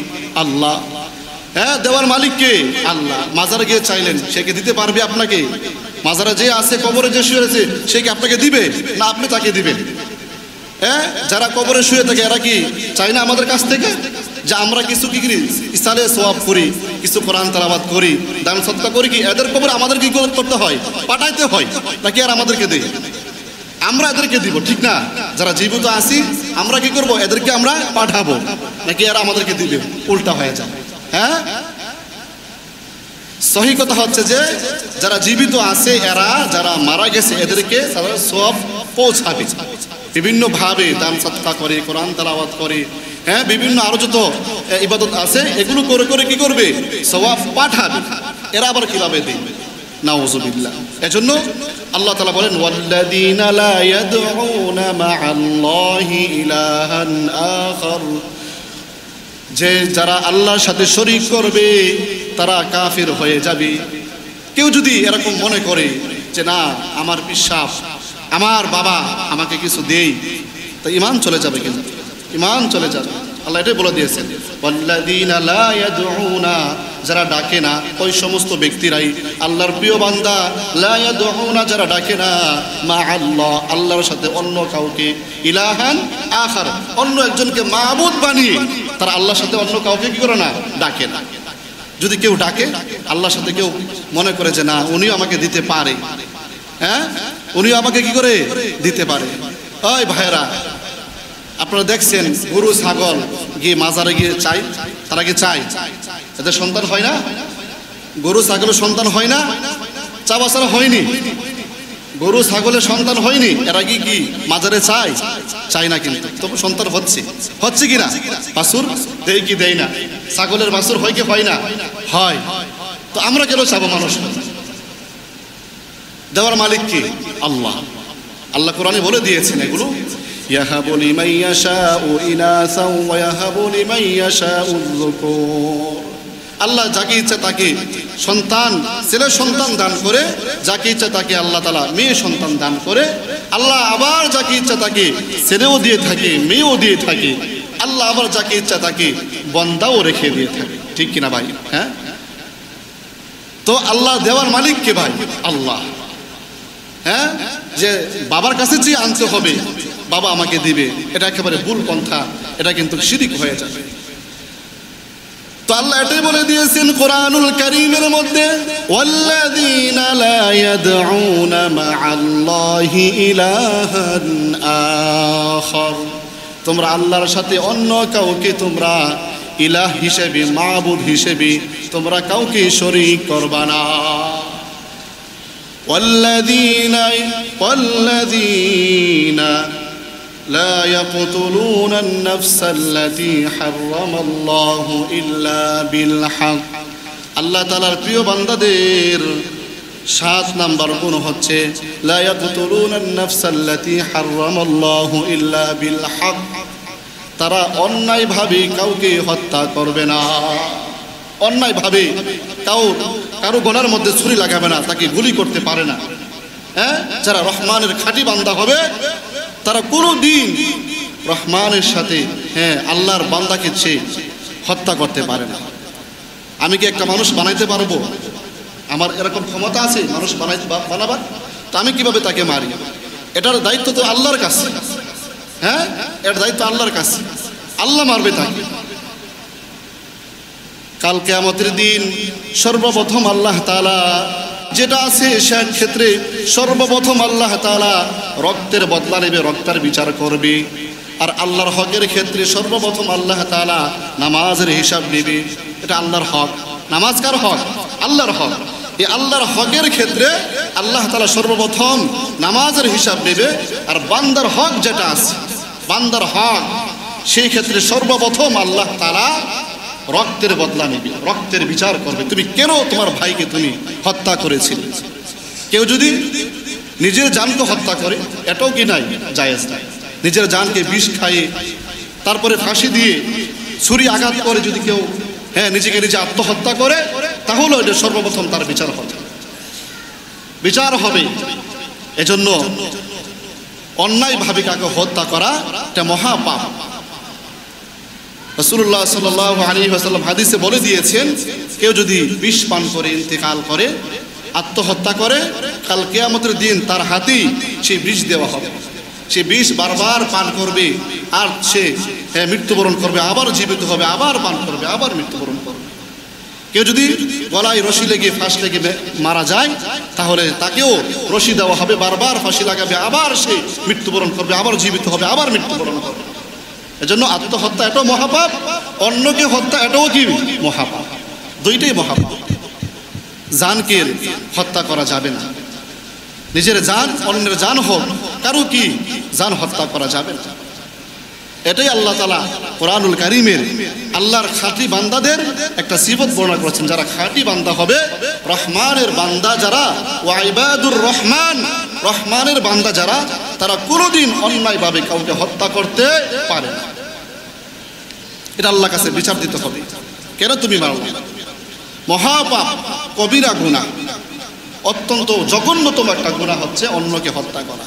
আল্লাহ। হ্যাঁ, দেওয়ার মালিক কে? আল্লাহ। মাজারে গিয়ে চাইলেন, সে কি দিতে পারবে আপনাকে? মাজারে যে আছে, কবরে যে শুয়ে আছে, সে কি আপনাকে দিবে না আপনি তাকে দিবেন? হ্যাঁ, যারা কবরে শুয়ে থাকে এরা কি চায় না আমাদের কাছ থেকে যে আমরা কিছু কি করি, ইসালে সওয়াব করি, কিছু কোরআন তেলাওয়াত করি, দান সদকা করি? কি এদের কবরে আমাদের কি করতে হয়? পাঠাইতে হয় নাকি আর আমাদেরকে দেয়? আমরা এদেরকে দিব, ঠিক না? যারা জীবিত আছি আমরা কি করব? এদেরকে আমরা পাঠাবো নাকি এরা আমাদেরকে দিবে? উল্টা হয়ে যায়। হ্যাঁ, সহি কথা হচ্ছে যে যারা জীবিত আছে এরা যারা মারা গেছে এদেরকে সওয়াব পৌঁছাবে, বিভিন্ন ভাবে দান সদকা করে, কোরআন তেলাওয়াত করে, হ্যাঁ, বিভিন্ন আরো যত ইবাদত আছে এগুলো করে করে কি করবে? সওয়াব পাঠাবে। এরা আবার কিভাবে দেবে? নাউযুবিল্লাহ। এজন্য আল্লাহ তাআলা বলেন ওয়াল্লাযীনা লা ইয়াদউনা মা'আল্লাহি ইলাহান আখার, যে যারা আল্লাহর সাথে শরীক করবে তারা কাফির হয়ে যাবে। কেউ যদি এরকম মনে করে যে না আমার বিশ্বাস, আমার বাবা আমাকে কিছু দেই, তা ঈমান চলে যাবে, কিন্তু ঈমান চলে যাবে। আল্লাহ এটাই বলে দিয়েছেন ওয়াল্লাযীনা লা ইয়াদউনা, যারা ডাকে না ওই সমস্ত ব্যক্তিরাই আল্লাহর প্রিয় বান্দা। লা ইয়াদউনা, যারা ডাকে না মা আল্লাহ, আল্লাহর সাথে অন্য কাউকে, ইলাহান আখার, অন্য একজনকে মাবুদ বানিয়ে তারা আল্লাহর সাথে অন্য কাউকে কি করে না? ডাকে না। যদি কেউ ডাকে আল্লাহর সাথে, কেউ মনে করে যে না উনিও আমাকে দিতে পারে, হ্যাঁ, উনিও আমাকে কি করে দিতে পারে। ওই ভাইরা, আপনারা দেখছেন গরু ছাগল গিয়ে মাজারে গিয়ে চাই, তারা কি চায়? এদের সন্তান হয় না? গরু ছাগলের সন্তান হয় না? চাওয়া ছাড়া হয়নি, গরু ছাগলের সন্তান হয়নি, এরা কি কি মাজারে চায়? চায় না, কিন্তু তবু সন্তান হচ্ছে, হচ্ছে কি না? বাছুর দেয় কি দেয় না? ছাগলের বাছুর হয় কি হয় না? হয়। তো আমরা কেন চাবো? মানুষ দেওয়ার মালিক কি? আল্লাহ। আল্লাহ কোরআনে বলে দিয়েছেন এগুলো, ইয়াহাবু লিমান ইয়াশাউ ইনাসা ওয়া ইয়াহাবু লিমান ইয়াশাউ যুকুর। আল্লাহ যাকে ইচ্ছা তাকে সন্তান, ছেলে সন্তান দান করে, যাকে ইচ্ছা তাকে আল্লাহ তাআলা মেয়ে সন্তান দান করে। আল্লাহ আবার যাকে ইচ্ছা তাকে ছেলেও দিয়ে থাকে, মেয়েও দিয়ে থাকে। আল্লাহ আবার যাকে ইচ্ছা তাকে বান্দাও রেখে দিয়ে থাকে, ঠিক কিনা ভাই? হ্যাঁ, তো আল্লাহ দেওয়ার মালিক কে ভাই? আল্লাহ। হ্যাঁ, যে বাবার কাছে চেয়ে আনতে হবে বাবা আমাকে দিবে, এটা একেবারে ভুল পন্থা, এটা কিন্তু শিরক হয়ে যাবে। তো আল্লাহ এটাই বলে দিয়েছেন কোরআনুল কারীমের মধ্যে ওয়াল্লাযীনা লা ইয়াদউনা মা'আল্লাহি ইলাহান আখার, তোমরা আল্লাহর সাথে অন্য কাউকে তোমরা ইলাহ হিসেবে, মাবুদ হিসেবে তোমরা কাউকে শরীক করবা না। والذين لا يقتلون النفس التي حرم الله إلا بالحق। আল্লাহ তাআলার প্রিয় বান্দাদের 7 নাম্বার গুণ হচ্ছে লা ইয়াকতুলুনা আন-নাফস আল্লাতী হারামাল্লাহু ইল্লা বিল হক, তারা অন্যায়ভাবে কাউকে হত্যা করবে না। অন্যায়ভাবে কারো গলার মধ্যে ছুরি লাগাবে না, তাকে গুলি করতে পারে না। হ্যাঁ, যারা রহমানের খাঁটি বান্দা হবে তারা কোনোদিন রহমানের সাথে, হ্যাঁ, আল্লাহর বান্দাকে সে হত্যা করতে পারে না। আমি কি একটা মানুষ বানাইতে পারবো? আমার এরকম ক্ষমতা আছে মানুষ বানাবার? তো আমি কিভাবে তাকে মারি? এটার দায়িত্ব তো আল্লাহর কাছে। হ্যাঁ, এর দায়িত্ব আল্লাহর কাছে, আল্লাহ মারবে তাকে। কাল কিয়ামতের দিন সর্বপ্রথম আল্লাহ তাআলা যেটা আছে সে ক্ষেত্রে সর্বপ্রথম আল্লাহ তাআলা রক্তের বদলা নেবে, রক্তের বিচার করবে। আর আল্লাহর হকের ক্ষেত্রে সর্বপ্রথম আল্লাহ তাআলা নামাজের হিসাব নেবে। এটা আল্লাহর হক। নামাজ কার হক? আল্লাহর হক। এই আল্লাহর হকের ক্ষেত্রে আল্লাহ তাআলা সর্বপ্রথম নামাজের হিসাব নেবে। আর বান্দার হক যেটা আছে, বান্দার হক, সেই ক্ষেত্রে সর্বপ্রথম আল্লাহ তাআলা রক্তের বদলা নেবে, রক্তের বিচার করবে। তুমি কেন তোমার ভাইকে তুমি হত্যা করেছিলে? কেউ যদি নিজের জানকে হত্যা করে, এটাও কি নাই? জায়েজ নাই। নিজের জানকে বিষ খাইয়ে তারপরে ফাঁসি দিয়ে ছুরি আঘাত করে যদি কেউ নিজেকে নিজে আত্মহত্যা করে, তাহলে এটা সর্বপ্রথম তার বিচার হবে, বিচার হবে। এজন্য অন্যায়ভাবে কাকে হত্যা করা এটা মহাপাপ। রাসূলুল্লাহ সাল্লাল্লাহু আলাইহি ওয়াসাল্লাম হাদিসে বলে দিয়েছেন, কেউ যদি বিষ পান করে ইন্তেকাল করে, আত্মহত্যা করে, কাল কিয়ামতের দিন তার হাতেই সেই বিষ দেওয়া হবে। সে বিষ বারবার পান করবে, আর সে মৃত্যুবরণ করবে, আবার জীবিত হবে, আবার পান করবে, আবার মৃত্যুবরণ করবে। কেউ যদি গলায় রশি লেগে ফাঁস লেগে মারা যায়, তাহলে তাকেও রশি দেওয়া হবে, বারবার ফাঁসি লাগাবে, আবার সে মৃত্যুবরণ করবে, আবার জীবিত হবে, আবার মৃত্যুবরণ করবে। এজন্য আত্মহত্যা এটাও মহাপাপ, অন্যকে হত্যা এটাও কি মহাপাপ, দুইটাই মহাপাপ। জানকে হত্যা করা যাবে না। নিজের জান, অন্যের জান হোক, কারো কি জান হত্যা করা যাবে না। এটাই আল্লাহ তাআলা কোরআনুল কারীমের আল্লাহর খাঁটি বান্দাদের একটা সিফত বর্ণনা করেছেন। যারা খাঁটি বান্দা হবে, রহমানের বান্দা যারা, ওয়া ইবাদুর রহমান, রহমানের বান্দা যারা, তারা কোনোদিন অন্যায়ভাবে কাউকে হত্যা করতে পারে না। এটা আল্লাহর কাছে বিচার দিতে হবে, কেন তুমি মারলে? মহাপাপ, কবিরা গুনাহ, অত্যন্ত জঘন্যতম একটা গুনাহ হচ্ছে অন্যকে হত্যা করা।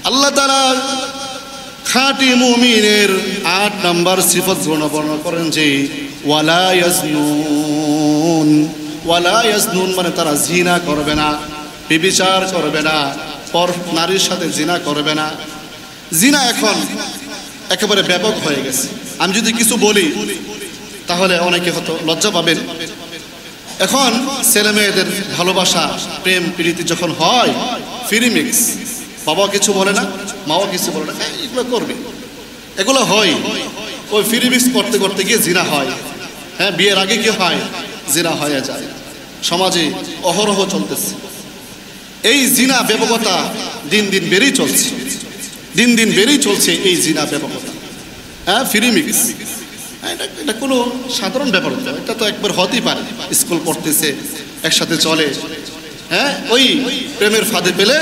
আল্লাহ তাআলা খাঁটি মুমিনের 8 নম্বর সিফত বর্ণনা করেন যে ওয়ালা ইয়াজনুন। ওয়ালা ইয়াজনুন মানে তারা জিনা করবে না, ব্যভিচার করবে না, পর নারীর সাথে জিনা করবে না। জিনা এখন একেবারে ব্যাপক হয়ে গেছে। আমি যদি কিছু বলি তাহলে অনেকে হয়তো লজ্জা পাবেন। এখন ছেলে মেয়েদের ভালোবাসা, প্রেম প্রীতি যখন হয়, ফ্রি মিক্স, বাবা কিছু বলে না, মাও কিছু বলে না, এগুলো করবে, এগুলো হয়। ওই ফ্রি মিক্স করতে করতে গিয়ে জিনা হয়। বিয়ের আগে কি হয়? জিনা হয়ে যায়। সমাজে অহরহ চলতেছে এই জিনা ব্যাপকতা, দিন দিন বেড়েই চলছে, দিন দিন বেড়েই চলছে এই জিনা ব্যাপকতা। ফ্রি মিক্স, এটা কোনো সাধারণ ব্যাপার না, এটা তো একবার হতেই পারে। স্কুল পড়তেছে, একসাথে চলে, ওই প্রেমের ফাঁদে পেলে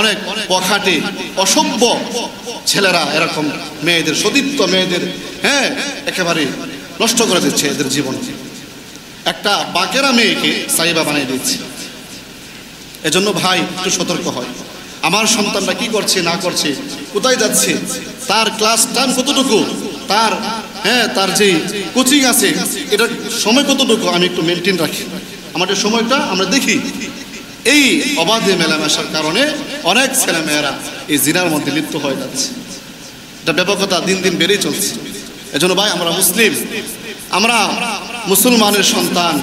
অনেক পখাটে অসভ্য ছেলেরা এরকম মেয়েদের, সতীত্ব মেয়েদের একেবারে নষ্ট করে দিচ্ছে এদের জীবন। একটা বাকেরা মেয়েকে সাইবা বানিয়ে দিচ্ছে। এজন্য ভাই একটু সতর্ক হয়। আমার সন্তানরা কি করছে না করছে, কোথায় যাচ্ছে, তার ক্লাস টাইম কতটুকু, তার তার যে কোচিং আছে এটার সময় কতটুকু আমি একটু মেনটেন রাখি, আমাদের সময়টা আমরা দেখি। এই অবাধে মেলামেশার কারণে অনেক ছেলেমেয়েরা এই জিনার মধ্যে লিপ্ত হয়ে যাচ্ছে। এটা ব্যাপকতা দিন দিন বেড়েই চলছে। এজন্য ভাই, আমরা মুসলিম, আমরা মুসলমানের সন্তান,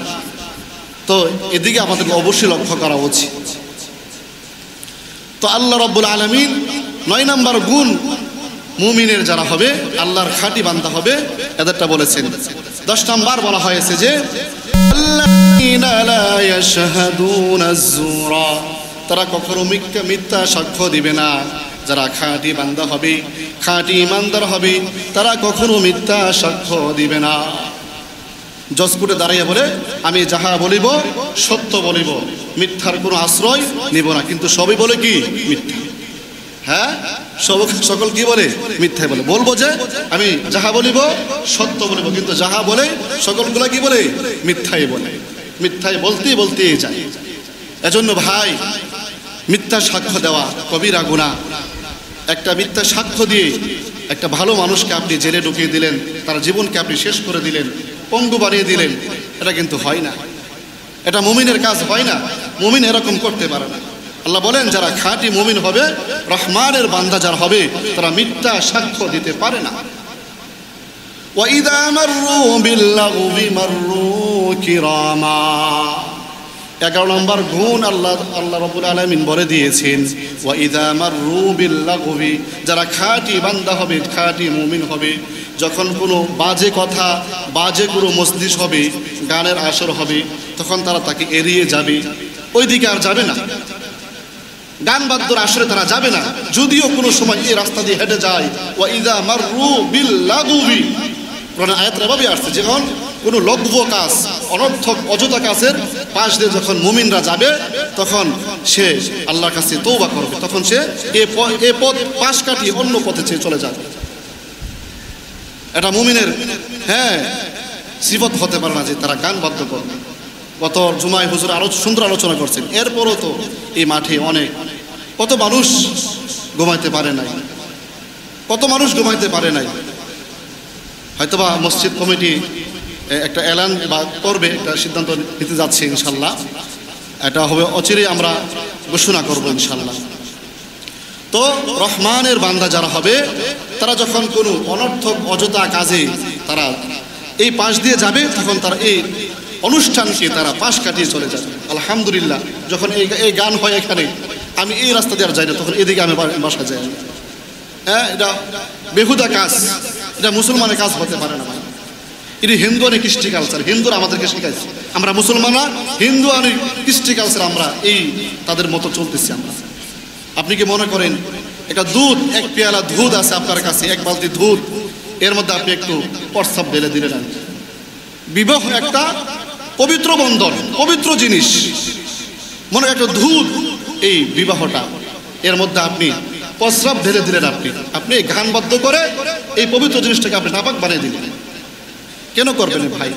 তো এদিকে আমাদেরকে অবশ্যই লক্ষ্য করা উচিত। তো আল্লাহ রাব্বুল আলামিন 9 নম্বর গুণ মুমিনের যারা হবে, আল্লাহর খাঁটি বান্দা হবে, এদেরটা বলেছেন। 10 নম্বর বলা হয়েছে যে আল্লাযীনা লা ইয়াশহাদুনা আয-যুরা, তারা কখনো মিথ্যা সাক্ষ্য দিবে না। যারা খাঁটি বান্দা হবে, খাঁটি ইমানদার হবে, তারা কখনো মিথ্যা সাক্ষ্য দিবে না। জজকোর্টে দাঁড়িয়ে বলে, আমি যাহা বলিব সত্য বলিব, মিথ্যার কোনো আশ্রয় নিব না। কিন্তু সবই বলে কি? মিথ্যা। সকল কি বলে? মিথ্যাই বলে। বলবো যে আমি যাহা বলিব সত্য বলিব, কিন্তু যাহা বলে সকলগুলা কি বলে? মিথ্যাই বলে। মিথ্যাই বলতেই যায়। এজন্য ভাই, মিথ্যা সাক্ষ্য দেওয়া কবিরা গুনাহ। একটা মিথ্যা সাক্ষ্য দিয়ে একটা ভালো মানুষকে আপনি জেলে ঢুকিয়ে দিলেন, তার জীবনকে আপনি শেষ করে দিলেন, পঙ্গু বানিয়ে দিলেন। এটা কিন্তু হয় না, এটা মুমিনের কাজ হয় না। মুমিন এরকম করতে পারে না। আল্লাহ বলেন যারা খাঁটি মুমিন হবে, রহমানের বান্দা যারা হবে, তারা মিথ্যা সাক্ষ্য দিতে পারে না। وَإِذَا مَرُّوا بِاللَّغْوِ مَرُّوا كِرَامًا। 11 নম্বর গুণ আল্লাহ রাব্বুল আলামিন বলে দিয়েছেন, ওয়াইদা মাররু বিল্লাগবি, যারা খাঁটি বান্দা হবে, খাঁটি মুমিন হবে, যখন কোনো বাজে কথা, বাজে কোনো মজলিস হবে, গানের আসর হবে, তখন তারা তাকে এড়িয়ে যাবে, ওই দিকে আর যাবে না, গান বাদ্যর আসরে তারা যাবে না, যদিও কোনো সময় এই রাস্তা দিয়ে হেঁটে যায়। ওয়াইদা মাররু বিল্লাগবি, কোরআনে আয়াত এভাবে আসছে, যখন কোনো লঘু কাজ, অনর্থক অযথা কাজের পাশ দিয়ে যখন মুমিনরা যাবে, তখন সে আল্লাহর কাছে তওবা করবে, তখন সে এ পথ পাশ কাটিয়ে অন্য পথে চলে যাবে। এটা মুমিনের সিফত হতে পারে না যে তারা গান বাদ্য করবে। গত জুমায় হুজুর আরো সুন্দর আলোচনা করছেন। এরপরও তো এই মাঠে কত মানুষ ঘুমাইতে পারে নাই, কত মানুষ ঘুমাইতে পারে নাই। হয়তোবা মসজিদ কমিটি একটা এলান বা করবে, একটা সিদ্ধান্ত নিতে যাচ্ছে ইনশাল্লাহ, এটা হবে অচিরেই আমরা ঘোষণা করব ইনশাল্লাহ। তো রহমানের বান্দা যারা হবে, তারা যখন কোনো অনর্থক অযথা কাজে তারা এই পাশ দিয়ে যাবে, তখন তারা এই অনুষ্ঠানকে তারা পাশ কাটিয়ে চলে যাবে। আলহামদুলিল্লাহ, যখন এই গান হয় এখানে, আমি এই রাস্তা দিয়ে আর যাই না, তখন এদিকে আমি বাসা যাই। এটা বেহুদা কাজ, এটা মুসলমানের কাজ হতে পারে না। এটি হিন্দু আর কৃষ্টি কালচার, হিন্দুরা আমাদেরকে শেখাইছে, আমরা মুসলমানরা হিন্দু আর কৃষ্টি কালচার, আমরা এই তাদের মতো চলতেছি আমরা। আপনি কি মনে করেন একটা দুধ, এক পেয়ালা দুধ আছে আপনার কাছে, এক বালতি দুধ, এর মধ্যে আপনি একটু প্রস্রাব ঢেলে দিলেন? বিবাহ একটা পবিত্র বন্ধন, পবিত্র জিনিস, মনে একটা দুধ, এই বিবাহটা, এর মধ্যে আপনি প্রস্রাব ঢেলে দিলেন, আপনি গানবদ্ধ করে এই পবিত্র জিনিসটাকে আপনি নাপাক বানিয়ে দিলেন। কেন করবেন ভাই?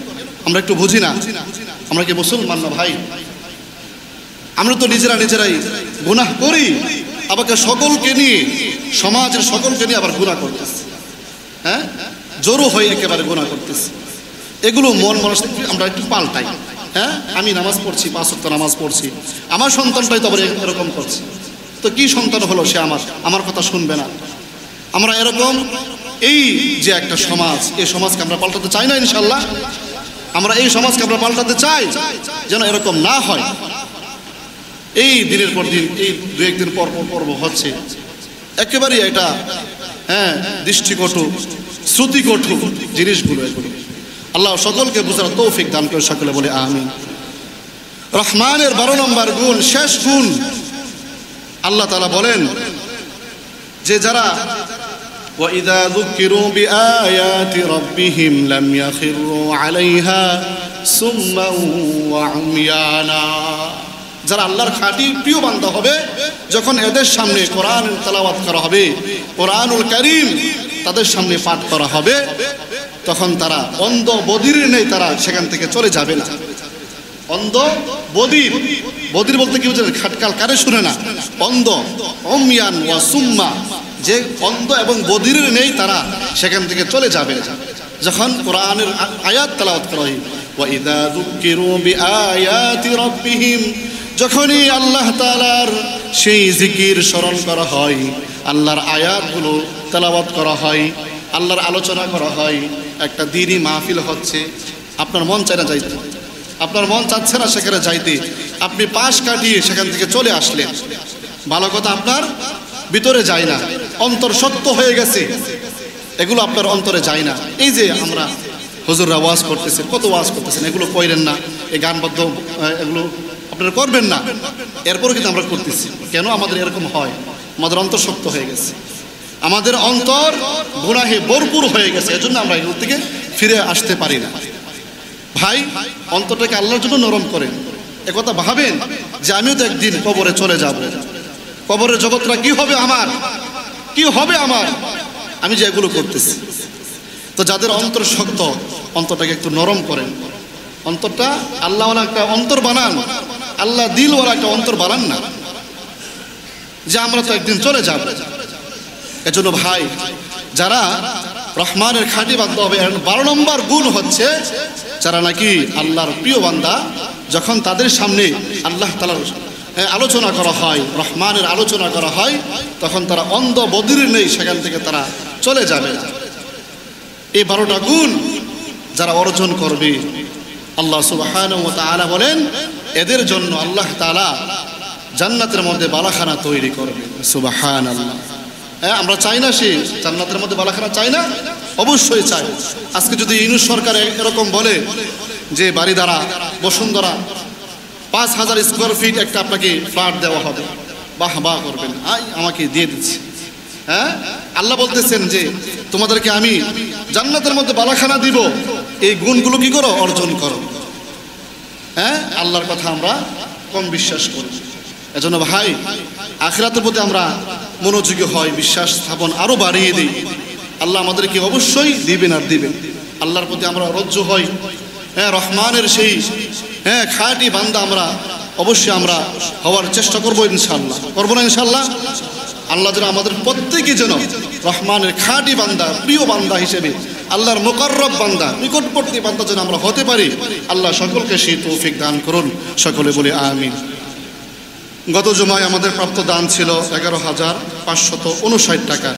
আমরা একটু বুঝি না? আমরা কি মুসলমান না ভাই? আমরা তো নিজেরাই গুনাহ করি, আবার সকলকে নিয়ে, সমাজের সকলকে নিয়ে আবার গুনাহ করতেছি। জড়ো হয়ে একেবারে গুনাহ করতেছি। এগুলো মন মানসিক আমরা একটু পাল্টাই। আমি নামাজ পড়ছি, 5 ওয়াক্ত নামাজ পড়ছি, আমার সন্তানটাই তো আবার এরকম করছে, তো কি সন্তান হলো সে আমার কথা শুনবে না? আমরা এরকম, এই যে একটা সমাজ, এই সমাজকে আমরা পাল্টাতে চাই না ইনশাল্লাহ। আমরা এই সমাজকে আমরা পাল্টাতে চাই যেন এরকম না হয়। এই দিনের পর দিন, এই 2-1 দিন পর্ব হচ্ছে, একেবারেই এটা দৃষ্টিকটু, শ্রুতিকটু জিনিসগুলো। এগুলো আল্লাহ সকলকে বুঝার তৌফিক দান করে, সকলে বলে আমিন। রহমানের 12 নম্বর গুণ, শেষ গুণ, আল্লাহ তাআলা বলেন যে যারা وَإِذَا ذُكِّرُوا بِآيَاتِ رَبِّهِمْ لَمْ يَخِرُّوا عَلَيْهَا سُمًّا وَعُمْيَانًا, যারা আল্লাহর খাঁটি প্রিয় বান্দা হবে, যখন এদের সামনে কোরআন তেলাওয়াত করা হবে, কোরআনুল কারীম তাদের সামনে পাঠ করা হবে, তখন তারা অন্ধ বধির নেই, তারা সেখান থেকে চলে যাবে না। অন্ধ বধির, বধির বলতে কি বুঝলেন? খাটকাল কারে শুনে না, অন্ধ। উমিয়ান ওয়া সুম্মা, যে অন্ধ এবং বধিরের নেই, তারা সেখান থেকে চলে যাবে যখন কোরআনের আয়াত তেলাওয়াত করা হয়। ওয়াইদা যুকিরু বিআয়াতি রাব্বিহিম, যখনই আল্লাহ তাআলার সেই জিকির স্মরণ করা হয়, আল্লাহর আয়াতগুলো তেলাওয়াত করা হয়, আল্লাহর আলোচনা করা হয়, একটা দ্বীনি মাহফিল হচ্ছে, আপনার মন চায় না যাইতে, আপনার মন চাচ্ছে না সেখানে যাইতে, আপনি পাশ কাটিয়ে সেখান থেকে চলে আসলেন, ভালো কথা আপনার ভিতরে যায় না, অন্তর শক্ত হয়ে গেছে, এগুলো আপনার অন্তরে যায় না। এই যে আমরা হুজুররা ওয়াজ করতেছেন, কত ওয়াজ করতেছেন, এগুলো কইরেন না, এই গানবদ্ধ এগুলো আপনারা করবেন না, এরপরও কিন্তু আমরা করতেছি। কেন আমাদের এরকম হয়? আমাদের অন্তর শক্ত হয়ে গেছে, আমাদের অন্তর গুনাহে ভরপুর হয়ে গেছে, এজন্য আমরা এগুলো থেকে ফিরে আসতে পারি না। ভাই, অন্তরটাকে আল্লাহর জন্য নরম করেন। একথা ভাবেন যে আমিও তো একদিন কবরে চলে যাব, কবরের জগৎটা কি হবে আমার, কি হবে আমার, আমি যে এগুলো করতেছি। তো যাদের অন্তর শক্ত, অন্তরটাকে একটু নরম করেন, অন্তরটা আল্লাহওয়ালা একটা অন্তর বানান, আল্লাহ দিলওয়ালা একটা অন্তর বানান না, যে আমরা তো একদিন চলে যাব। এজন্য ভাই, যারা রহমানের খাঁটি বান্দা হবে, 12 নম্বর গুণ হচ্ছে যারা নাকি আল্লাহর প্রিয় বান্দা, যখন তাদের সামনে আল্লাহ তাআলার আলোচনা করা হয়, রহমানের আলোচনা করা হয়, তখন তারা অন্ধ বধির নেই, সেখান থেকে তারা চলে যাবে না। এই 12টা গুণ যারা অর্জন করবে, আল্লাহ সুবহানাহু ওয়া তাআলা বলেন এদের জন্য আল্লাহ তাআলা জান্নাতের মধ্যে বালাখানা তৈরি করবে। সুবহানাল্লাহ। আমরা চাই না সে জান্নাতের মধ্যে বালাখানা চাই না? অবশ্যই চাই। আজকে যদি ইউনূস সরকার এরকম বলে যে বাড়িধারা বসুন্ধরা 5000 স্কোয়ার ফিট একটা আপনাকে ফ্ল্যাট দেওয়া হবে, বাহ বাহ করবেন, আমাকে দিয়ে দিচ্ছি। আল্লাহ বলতেছেন যে তোমাদেরকে আমি জান্নাতের মধ্যে বালাখানা দিব, এই গুণগুলো কি করো? অর্জন করো। আল্লাহর কথা আমরা কম বিশ্বাস করি। এজন্য ভাই, আখিরাতের প্রতি আমরা মনোযোগী হয়, বিশ্বাস স্থাপন আরো বাড়িয়ে দিই। আল্লাহ আমাদেরকে অবশ্যই দিবেন আর দিবেন। আল্লাহর প্রতি আমরা রজ্জু হই, রহমানের সেই খাঁটি বান্দা আমরা অবশ্যই আমরা হওয়ার চেষ্টা করবো ইনশাআল্লাহ। করবো না ইনশাআল্লাহ? আল্লাহ যেন আমাদের প্রত্যেকে যেন রহমানের খাঁটি বান্দা, প্রিয় বান্দা হিসেবে, আল্লাহর মুকাররব বান্দা, নিকটবর্তী বান্দা যেন আমরা হতে পারি, আল্লাহ সকলকে সেই তৌফিক দান করুন। সকলে বলি আমিন। গত জুমায় আমাদের প্রাপ্ত দান ছিল 11,559 টাকা।